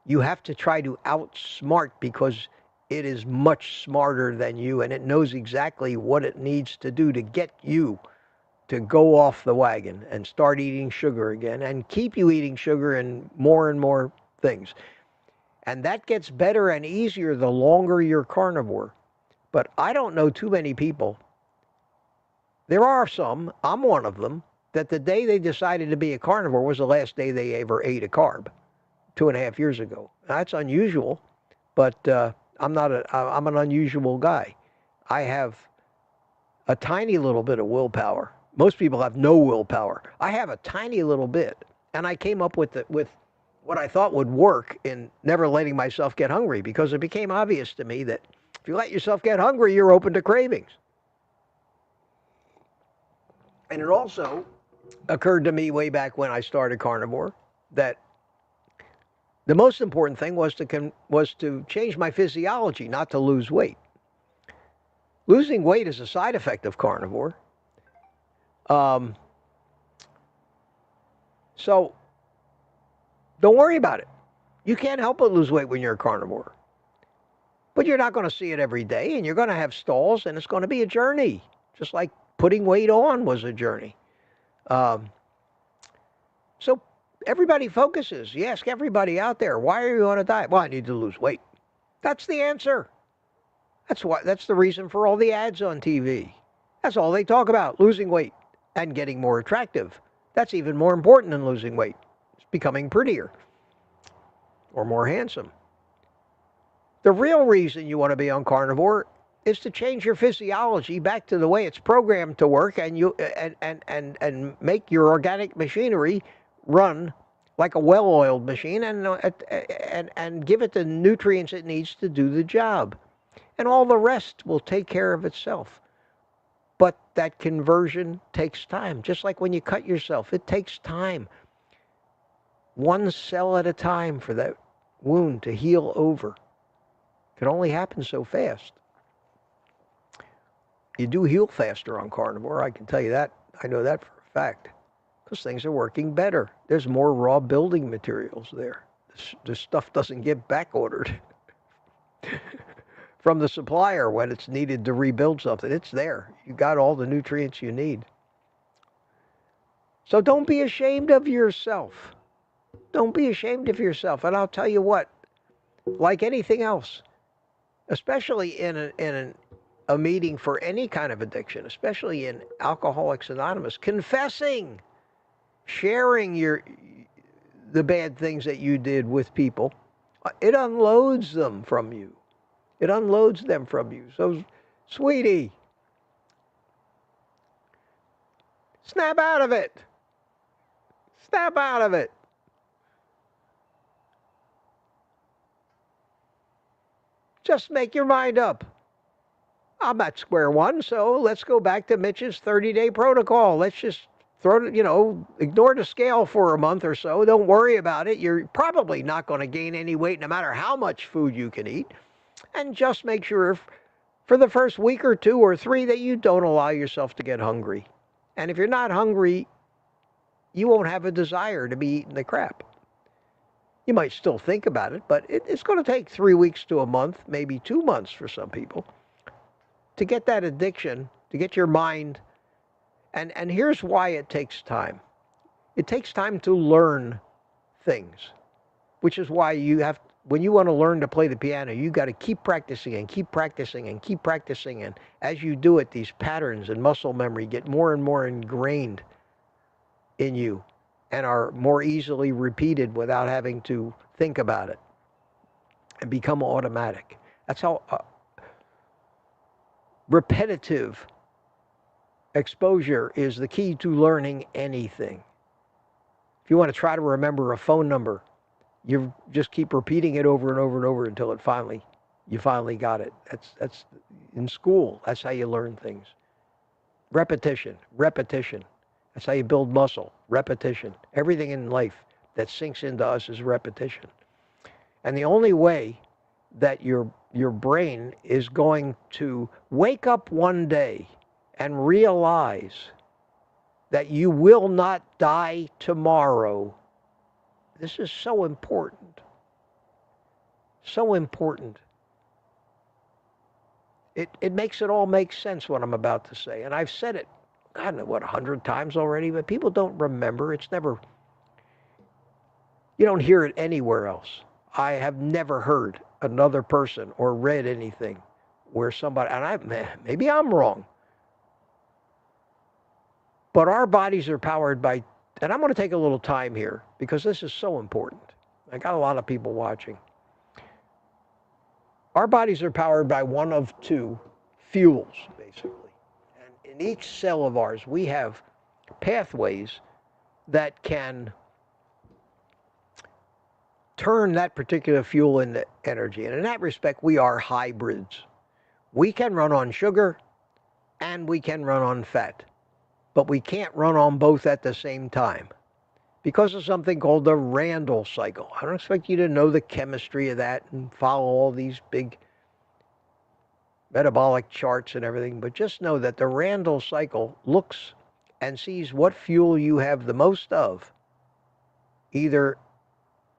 you have to try to outsmart because it is much smarter than you, and it knows exactly what it needs to do to get you to go off the wagon and start eating sugar again and keep you eating sugar and more things. And that gets better and easier the longer you're carnivore. But I don't know too many people. There are some, I'm one of them, that the day they decided to be a carnivore was the last day they ever ate a carb, 2.5 years ago. That's unusual, but I'm an unusual guy. I have a tiny little bit of willpower. Most people have no willpower. I have a tiny little bit, and I came up with what I thought would work in never letting myself get hungry, because it became obvious to me that if you let yourself get hungry, you're open to cravings. And it also occurred to me way back when I started carnivore that the most important thing was to change my physiology, not to lose weight. Losing weight is a side effect of carnivore. So don't worry about it. You can't help but lose weight when you're a carnivore. But you're not going to see it every day, and you're going to have stalls, and it's going to be a journey, just like putting weight on was a journey. So everybody focuses. You ask everybody out there, why are you on a diet? Well, I need to lose weight. That's the answer. That's the reason for all the ads on TV. That's all they talk about, losing weight and getting more attractive. That's even more important than losing weight. It's becoming prettier or more handsome. The real reason you want to be on carnivore is to change your physiology back to the way it's programmed to work, and make your organic machinery run like a well-oiled machine, and give it the nutrients it needs to do the job. And all the rest will take care of itself. But that conversion takes time. Just like when you cut yourself, it takes time. One cell at a time for that wound to heal over. It can only happen so fast. You do heal faster on carnivore, I can tell you that. I know that for a fact. Because things are working better. There's more raw building materials there. This stuff doesn't get back ordered from the supplier when it's needed to rebuild something. It's there. You got all the nutrients you need. So don't be ashamed of yourself. Don't be ashamed of yourself. And I'll tell you what, like anything else, especially in a meeting for any kind of addiction, especially in Alcoholics Anonymous, confessing, sharing the bad things that you did with people, it unloads them from you. It unloads them from you. So, sweetie, snap out of it. Snap out of it. Just make your mind up. I'm at square one, so let's go back to Mitch's 30-day protocol. Let's just ignore the scale for a month or so. Don't worry about it. You're probably not going to gain any weight no matter how much food you can eat. And just make sure for the first week or 2 or 3 that you don't allow yourself to get hungry. And if you're not hungry, you won't have a desire to be eating the crap. You might still think about it, but it's going to take 3 weeks to a month, maybe 2 months for some people, to get that addiction, to get your mind. And here's why it takes time. It takes time to learn things, which is why when you want to learn to play the piano, you got to keep practicing and keep practicing and keep practicing. And as you do it, these patterns and muscle memory get more and more ingrained in you and are more easily repeated without having to think about it and become automatic. That's how repetitive exposure is the key to learning anything. If you want to try to remember a phone number, you just keep repeating it over and over and over until you finally got it. That's in school. That's how you learn things. Repetition. That's how you build muscle. Repetition. Everything in life that sinks into us is repetition. And the only way that your brain is going to wake up one day and realize that you will not die tomorrow This is so important. So important. It makes it all make sense what I'm about to say. And I've said it, I don't know, 100 times already, but people don't remember. It's never, you don't hear it anywhere else. I have never heard another person or read anything where somebody, and maybe I'm wrong, but our bodies are powered by, and I'm going to take a little time here because this is so important. I got a lot of people watching. Our bodies are powered by one of two fuels, basically. And in each cell of ours, we have pathways that can turn that particular fuel into energy. And in that respect, we are hybrids. We can run on sugar and we can run on fat, but we can't run on both at the same time because of something called the Randall cycle. I don't expect you to know the chemistry of that and follow all these big metabolic charts and everything, but just know that the Randall cycle looks and sees what fuel you have the most of, either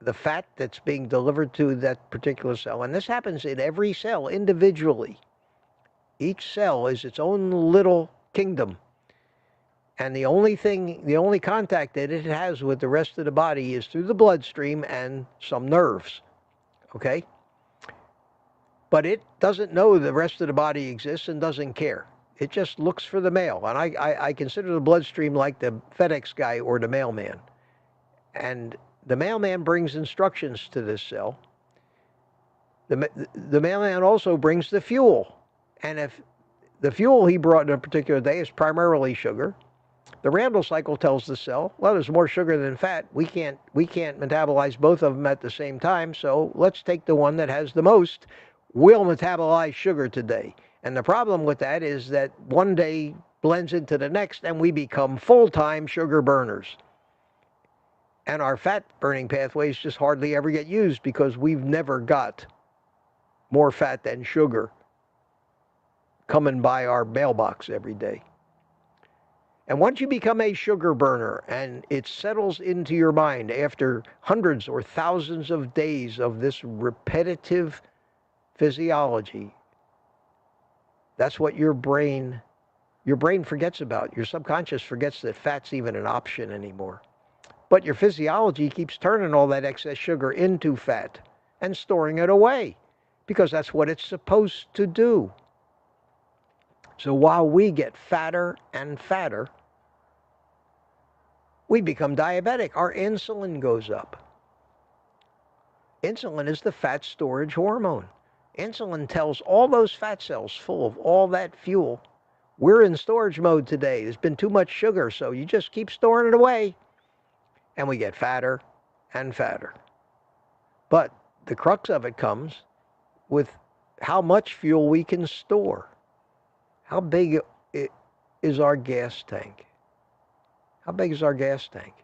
the fat that's being delivered to that particular cell, and this happens in every cell individually. Each cell is its own little kingdom. And the only contact that it has with the rest of the body is through the bloodstream and some nerves, okay? But it doesn't know the rest of the body exists and doesn't care. It just looks for the mail. And I consider the bloodstream like the FedEx guy or the mailman. And the mailman brings instructions to this cell. The mailman also brings the fuel. And if the fuel he brought in a particular day is primarily sugar, the Randall cycle tells the cell, well, there's more sugar than fat. We can't metabolize both of them at the same time, so let's take the one that has the most. We'll metabolize sugar today. And the problem with that is that one day blends into the next and we become full-time sugar burners. And our fat-burning pathways just hardly ever get used because we've never got more fat than sugar coming by our mailbox every day. And once you become a sugar burner and it settles into your mind after hundreds or thousands of days of this repetitive physiology, that's what your brain forgets about. Your subconscious forgets that fat's even an option anymore. But your physiology keeps turning all that excess sugar into fat and storing it away because that's what it's supposed to do. So while we get fatter and fatter, we become diabetic. Our insulin goes up. Insulin is the fat storage hormone. Insulin tells all those fat cells full of all that fuel, we're in storage mode today. There's been too much sugar, so you just keep storing it away. And we get fatter and fatter. But the crux of it comes with how much fuel we can store. How big is our gas tank? How big is our gas tank?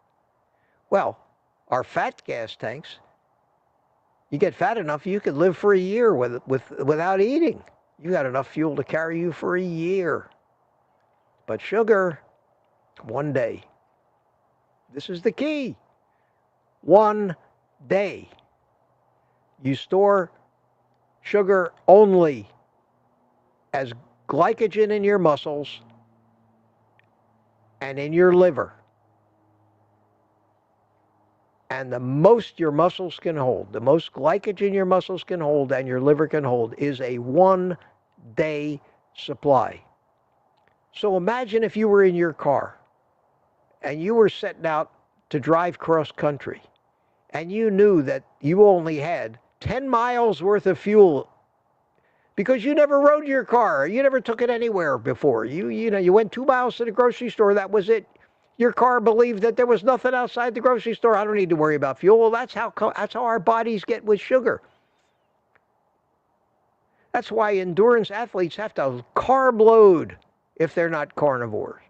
Well, our fat gas tanks, you get fat enough, you could live for a year without eating. You got enough fuel to carry you for a year. But sugar, one day. This is the key. One day. You store sugar only as glycogen in your muscles and in your liver. And the most your muscles can hold, the most glycogen your muscles can hold and your liver can hold is a one-day supply. So imagine if you were in your car and you were setting out to drive cross country and you knew that you only had 10 miles worth of fuel because you never rode your car. You never took it anywhere before. You went 2 miles to the grocery store. That was it. Your car believed that there was nothing outside the grocery store. I don't need to worry about fuel. Well, that's how our bodies get with sugar. That's why endurance athletes have to carb load if they're not carnivores.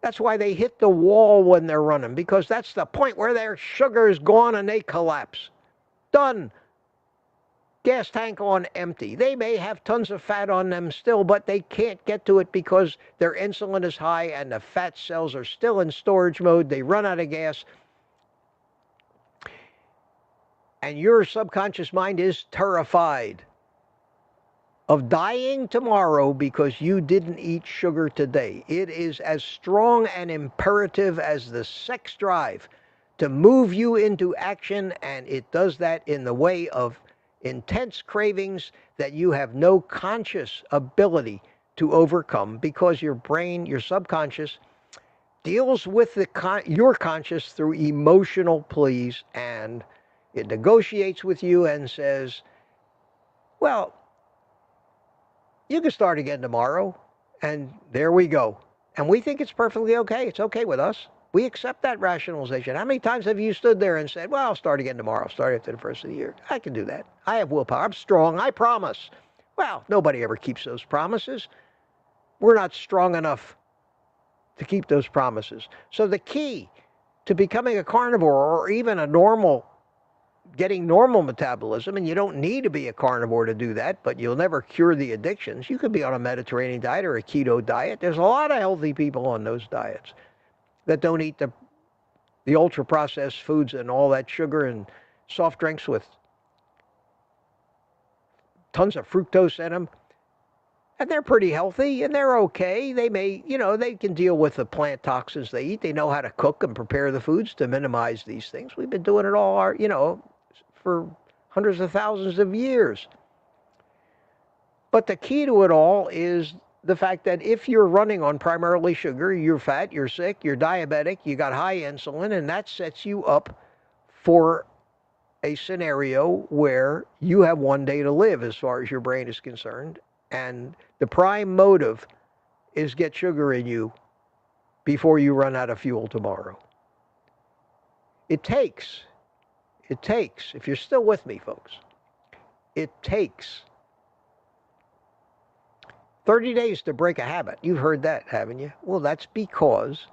That's why they hit the wall when they're running, because that's the point where their sugar is gone and they collapse. Done. Gas tank on empty. They may have tons of fat on them still, but they can't get to it because their insulin is high and the fat cells are still in storage mode. They run out of gas. and your subconscious mind is terrified of dying tomorrow because you didn't eat sugar today. It is as strong and imperative as the sex drive to move you into action, and it does that in the way of intense cravings that you have no conscious ability to overcome, because your brain, your subconscious, deals with your conscious through emotional pleas, and it negotiates with you and says, well, you can start again tomorrow, and there we go. And we think it's perfectly okay. It's okay with us. We accept that rationalization. How many times have you stood there and said, well, I'll start again tomorrow. I'll start after the first of the year. I can do that. I have willpower. I'm strong. I promise. Well, nobody ever keeps those promises. We're not strong enough to keep those promises. So the key to becoming a carnivore, or even a normal, getting normal metabolism, and you don't need to be a carnivore to do that, but you'll never cure the addictions. You could be on a Mediterranean diet or a keto diet. There's a lot of healthy people on those diets that don't eat the ultra-processed foods and all that sugar and soft drinks with tons of fructose in them. And they're pretty healthy, and they're okay. They may, they can deal with the plant toxins they eat. They know how to cook and prepare the foods to minimize these things. We've been doing it all for hundreds of thousands of years. But the key to it all is the fact that if you're running on primarily sugar, you're fat, you're sick, you're diabetic, you got high insulin, and that sets you up for a scenario where you have one day to live as far as your brain is concerned. And the prime motive is get sugar in you before you run out of fuel tomorrow. It takes, if you're still with me, folks, it takes 30 days to break a habit. You've heard that, haven't you? Well, that's because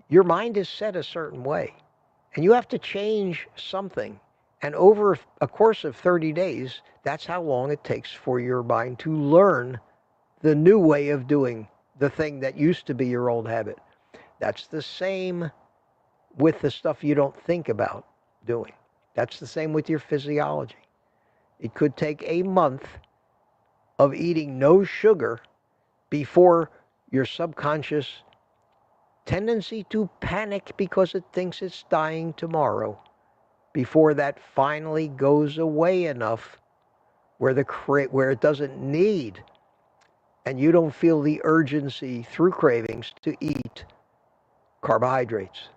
your mind is set a certain way, and you have to change something. And over a course of 30 days, that's how long it takes for your mind to learn the new way of doing the thing that used to be your old habit. That's the same with the stuff you don't think about doing. That's the same with your physiology. It could take a month of eating no sugar before your subconscious tendency to panic because it thinks it's dying tomorrow, before that finally goes away enough where it doesn't need, and you don't feel the urgency through cravings to eat carbohydrates.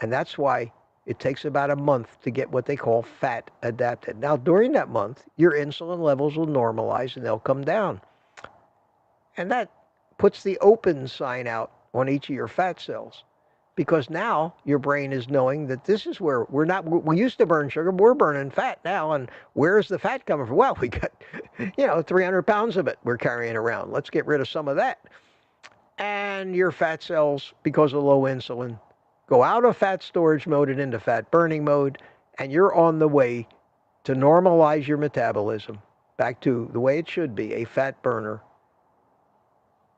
And that's why it takes about a month to get what they call fat adapted. Now, during that month, your insulin levels will normalize and they'll come down. And that puts the open sign out on each of your fat cells, because now your brain is knowing that this is where we used to burn sugar, but we're burning fat now. And where's the fat coming from? Well, we got, 300 pounds of it we're carrying around. Let's get rid of some of that. And your fat cells, because of low insulin, go out of fat storage mode and into fat burning mode, and you're on the way to normalize your metabolism back to the way it should be, a fat burner.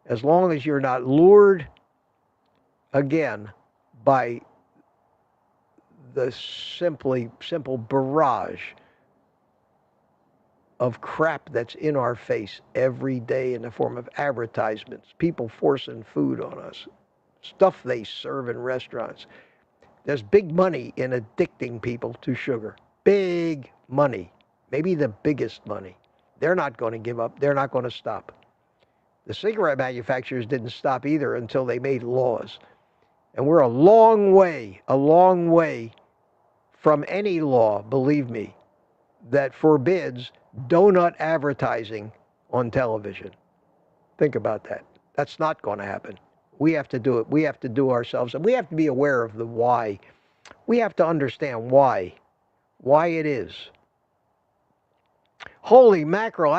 As long as you're not lured again by the simple barrage of crap that's in our face every day in the form of advertisements, people forcing food on us, stuff they serve in restaurants. There's big money in addicting people to sugar. Big money. Maybe the biggest money. They're not going to give up. They're not going to stop. The cigarette manufacturers didn't stop either until they made laws. And we're a long way from any law, believe me, that forbids donut advertising on television. Think about that. That's not going to happen. We have to do it. We have to do ourselves. And we have to be aware of the why. We have to understand why it is. Holy mackerel,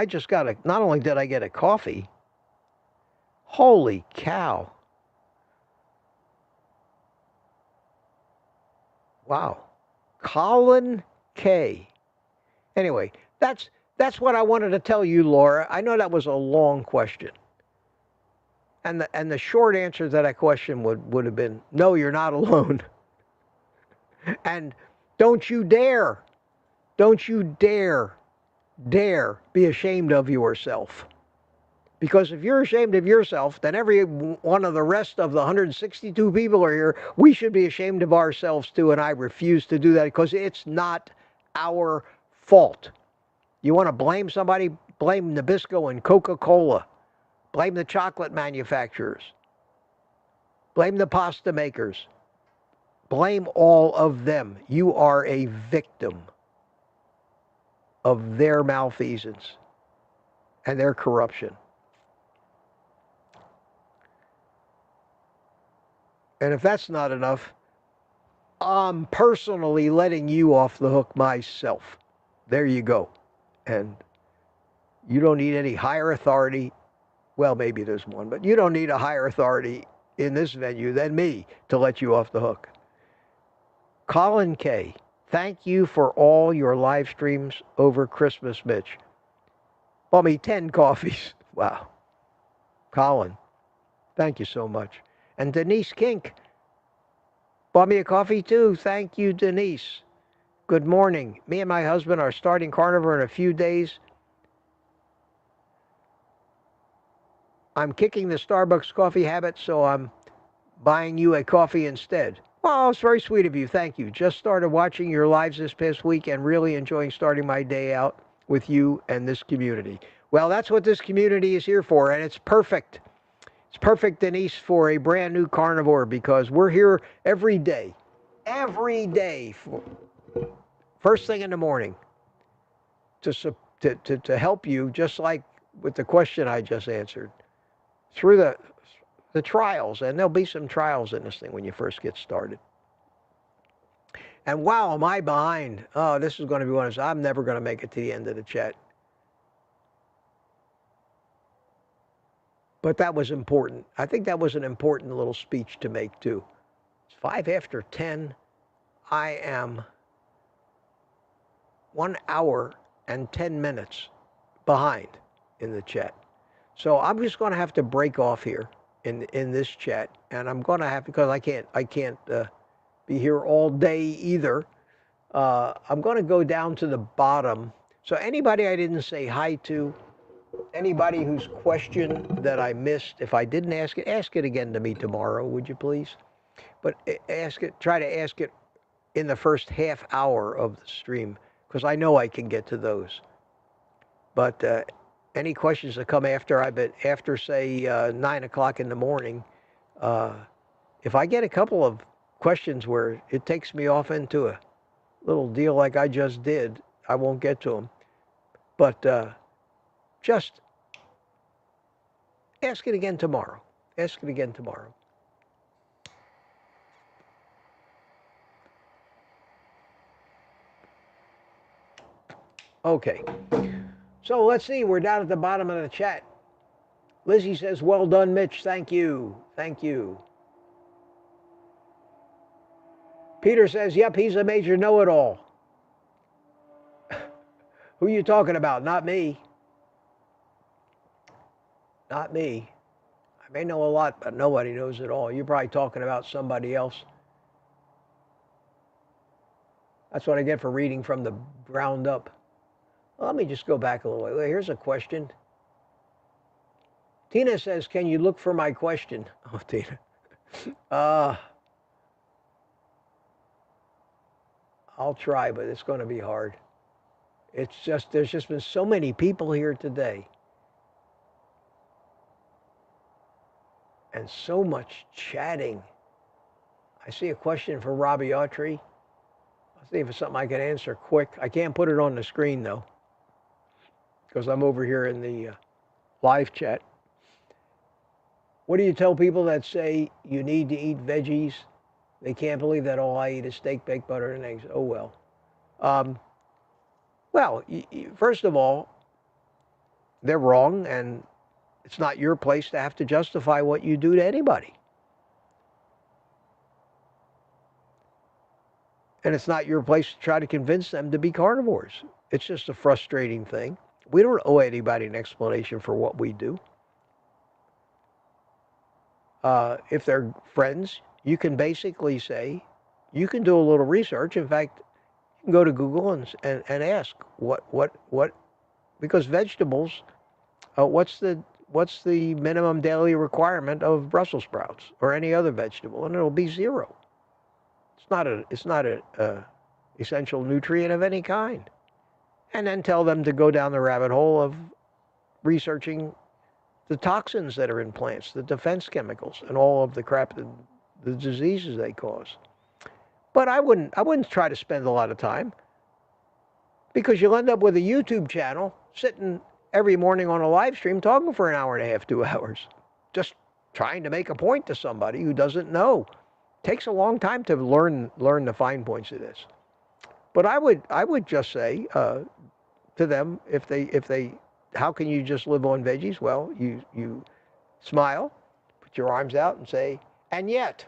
not only did I get a coffee, holy cow. Wow. Colin K. Anyway, that's what I wanted to tell you, Laura. I know that was a long question. And the short answer to that question would have been, no, you're not alone. And Don't you dare, don't you dare be ashamed of yourself. Because if you're ashamed of yourself, then every one of the rest of the 162 people are here, we should be ashamed of ourselves too, and I refuse to do that because it's not our fault. You want to blame somebody? Blame Nabisco and Coca-Cola. Blame the chocolate manufacturers. Blame the pasta makers. Blame all of them. You are a victim of their malfeasance and their corruption. And if that's not enough, I'm personally letting you off the hook myself. There you go. And you don't need any higher authority. Well, maybe there's one, but you don't need a higher authority in this venue than me to let you off the hook. Colin K., thank you for all your live streams over Christmas, Mitch. Bought me 10 coffees. Wow. Colin, thank you so much. And Denise Kink bought me a coffee too. Thank you, Denise. Good morning. Me and my husband are starting carnivore in a few days. I'm kicking the Starbucks coffee habit, so I'm buying you a coffee instead. Oh, it's very sweet of you. Thank you. Just started watching your lives this past week and really enjoying starting my day out with you and this community. Well, that's what this community is here for, and it's perfect. It's perfect, Denise, for a brand new carnivore because we're here every day, first thing in the morning to help you, just like with the question I just answered, through the trials, and there'll be some trials in this thing when you first get started. And wow, am I behind? Oh, this is going to be one of those. I'm never going to make it to the end of the chat. But that was important. I think that was an important little speech to make, too. It's 5 after 10. I am 1 hour and 10 minutes behind in the chat. So I'm just going to have to break off here in this chat. And I'm going to have, because I can't be here all day either. I'm going to go down to the bottom. So anybody I didn't say hi to, anybody whose question that I missed, if I didn't ask it again to me tomorrow, would you please? But try to ask it in the first half hour of the stream, because I know I can get to those. But any questions that come after say 9 o'clock in the morning, if I get a couple of questions where it takes me off into a little deal like I just did, I won't get to them. But just ask it again tomorrow. Ask it again tomorrow. Okay. So let's see. We're down at the bottom of the chat. Lizzie says, well done, Mitch. Thank you. Thank you. Peter says, yep, he's a major know-it-all. Who are you talking about? Not me. Not me. I may know a lot, but nobody knows it all. You're probably talking about somebody else. That's what I get for reading from the ground up. Well, let me just go back a little way. Here's a question. Tina says, can you look for my question? Oh, Tina. I'll try, but it's going to be hard. It's just, there's just been so many people here today. And so much chatting. I see a question for Robbie Autry. I'll see if it's something I can answer quick. I can't put it on the screen, though, because I'm over here in the live chat. What do you tell people that say you need to eat veggies? They can't believe that all I eat is steak, baked butter, and eggs. Oh, well. Well, first of all, they're wrong, and it's not your place to have to justify what you do to anybody. And it's not your place to try to convince them to be carnivores. It's just a frustrating thing. We don't owe anybody an explanation for what we do. If they're friends, you can basically say, you can do a little research. In fact, can go to Google and ask what, because vegetables, what's the minimum daily requirement of Brussels sprouts or any other vegetable, and it'll be 0. It's not a essential nutrient of any kind. And then tell them to go down the rabbit hole of researching the toxins that are in plants, the defense chemicals, and all of the crap, the diseases they cause. But I wouldn't try to spend a lot of time, because you'll end up with a YouTube channel sitting every morning on a live stream talking for an hour and a half, 2 hours, just trying to make a point to somebody who doesn't know. It takes a long time to learn the fine points of this. But I would just say to them, if they, how can you just live on veggies? Well, you smile, put your arms out, and say, and yet,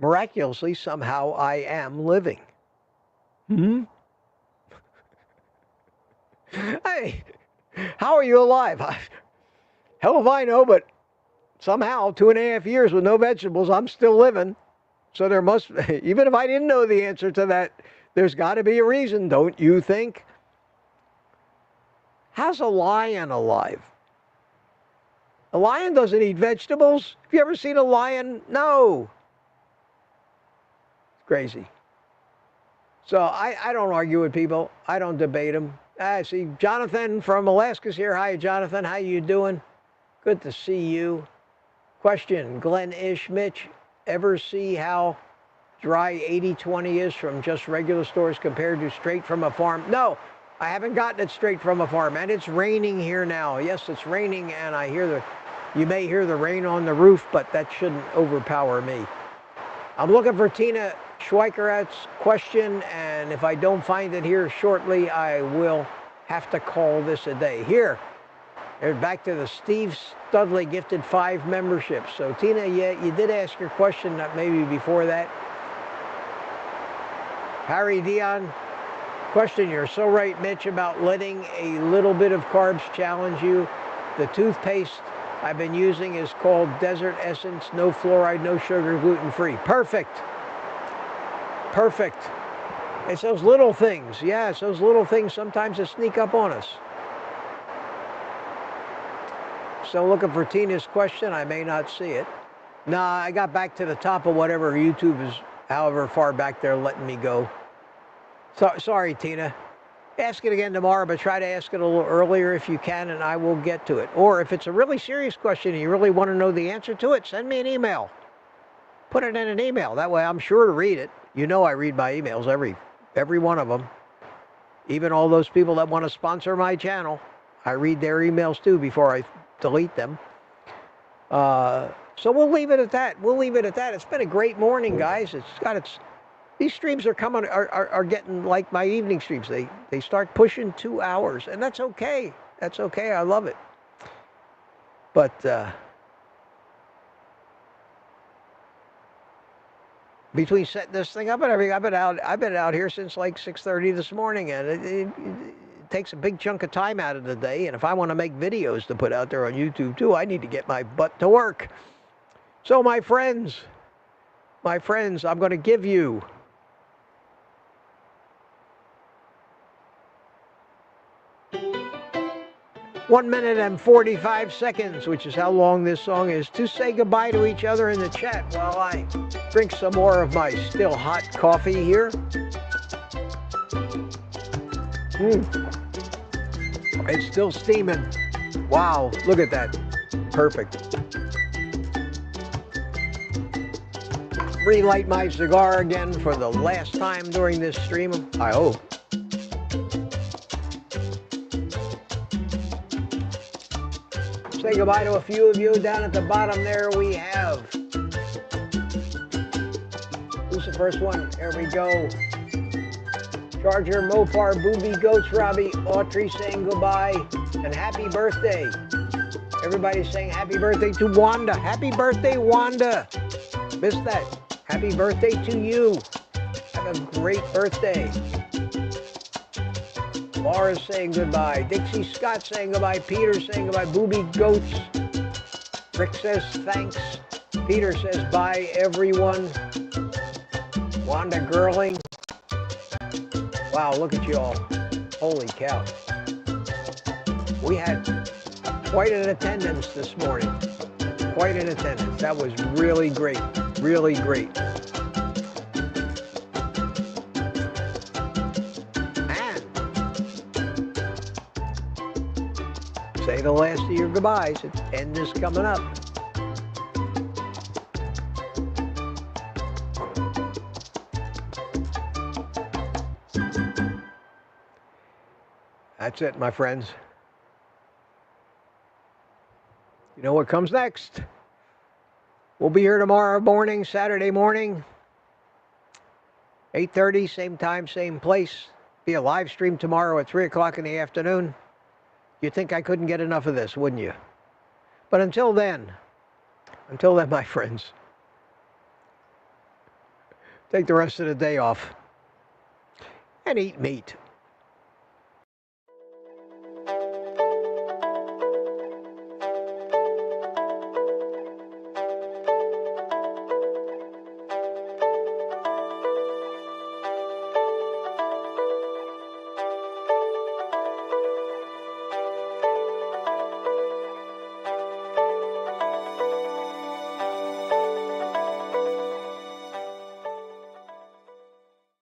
miraculously, somehow I am living. Hey, how are you alive? Hell if I know, but somehow 2.5 years with no vegetables, I'm still living. So there must, even if I didn't know the answer to that, there's got to be a reason, don't you think? How's a lion alive? A lion doesn't eat vegetables. Have you ever seen a lion? No. It's crazy. So I don't argue with people. I don't debate them. I see Jonathan from Alaska's here. Hi, Jonathan. How you doing? Good to see you. Question, Glenn-ish, Mitch, ever see how dry 80-20 is from just regular stores compared to straight from a farm? No, I haven't gotten it straight from a farm. And it's raining here now. Yes, it's raining, and I hear you may hear the rain on the roof, but that shouldn't overpower me. I'm looking for Tina Schweikerat's question, and if I don't find it here shortly, I will have to call this a day. Here, they're back to the Steve Studley gifted 5 memberships. So Tina, yeah, you did ask your question maybe before that. Harry Dion, question, you're so right, Mitch, about letting a little bit of carbs challenge you. The toothpaste I've been using is called Desert Essence, no fluoride, no sugar, gluten-free. Perfect. Perfect. It's those little things. Yeah, it's those little things sometimes that sneak up on us. So looking for Tina's question. I may not see it. Nah, I got back to the top of whatever YouTube is, however far back they're letting me go. So, sorry, Tina. Ask it again tomorrow, but try to ask it a little earlier if you can, and I will get to it. Or if it's a really serious question and you really want to know the answer to it, send me an email. Put it in an email. That way I'm sure to read it. You know I read my emails, every one of them. Even all those people that want to sponsor my channel, I read their emails too before I delete them. So we'll leave it at that. We'll leave it at that. It's been a great morning, guys. These streams are coming, are getting like my evening streams. They start pushing 2 hours, and that's okay. That's okay. I love it. But between setting this thing up and everything, I've been out here since like 6:30 this morning, and it takes a big chunk of time out of the day. And if I want to make videos to put out there on YouTube too, I need to get my butt to work. So my friends, I'm going to give you 1 minute and 45 seconds, which is how long this song is, to say goodbye to each other in the chat while I drink some more of my still hot coffee here. It's still steaming. Wow, look at that. Perfect. Relight my cigar again for the last time during this stream, I hope. Say goodbye to a few of you. Down at the bottom there we have, who's the first one? There we go. Charger, Mopar, Booby, Goats, Robbie, Autry saying goodbye, and happy birthday. Everybody's saying happy birthday to Wanda. Happy birthday, Wanda. Missed that. Happy birthday to you. Have a great birthday. Laura's saying goodbye. Dixie Scott saying goodbye. Peter saying goodbye. Booby Goats. Rick says thanks. Peter says bye, everyone. Wanda Girling. Wow, look at you all. Holy cow. We had quite an attendance this morning. Quite an attendance. That was really great. Really great. And say the last of your goodbyes. End is coming up. That's it, my friends. You know what comes next? We'll be here tomorrow morning, Saturday morning, 8:30, same time, same place. Be a live stream tomorrow at 3 o'clock in the afternoon. You'd think I couldn't get enough of this, wouldn't you? But until then, my friends, take the rest of the day off and eat meat.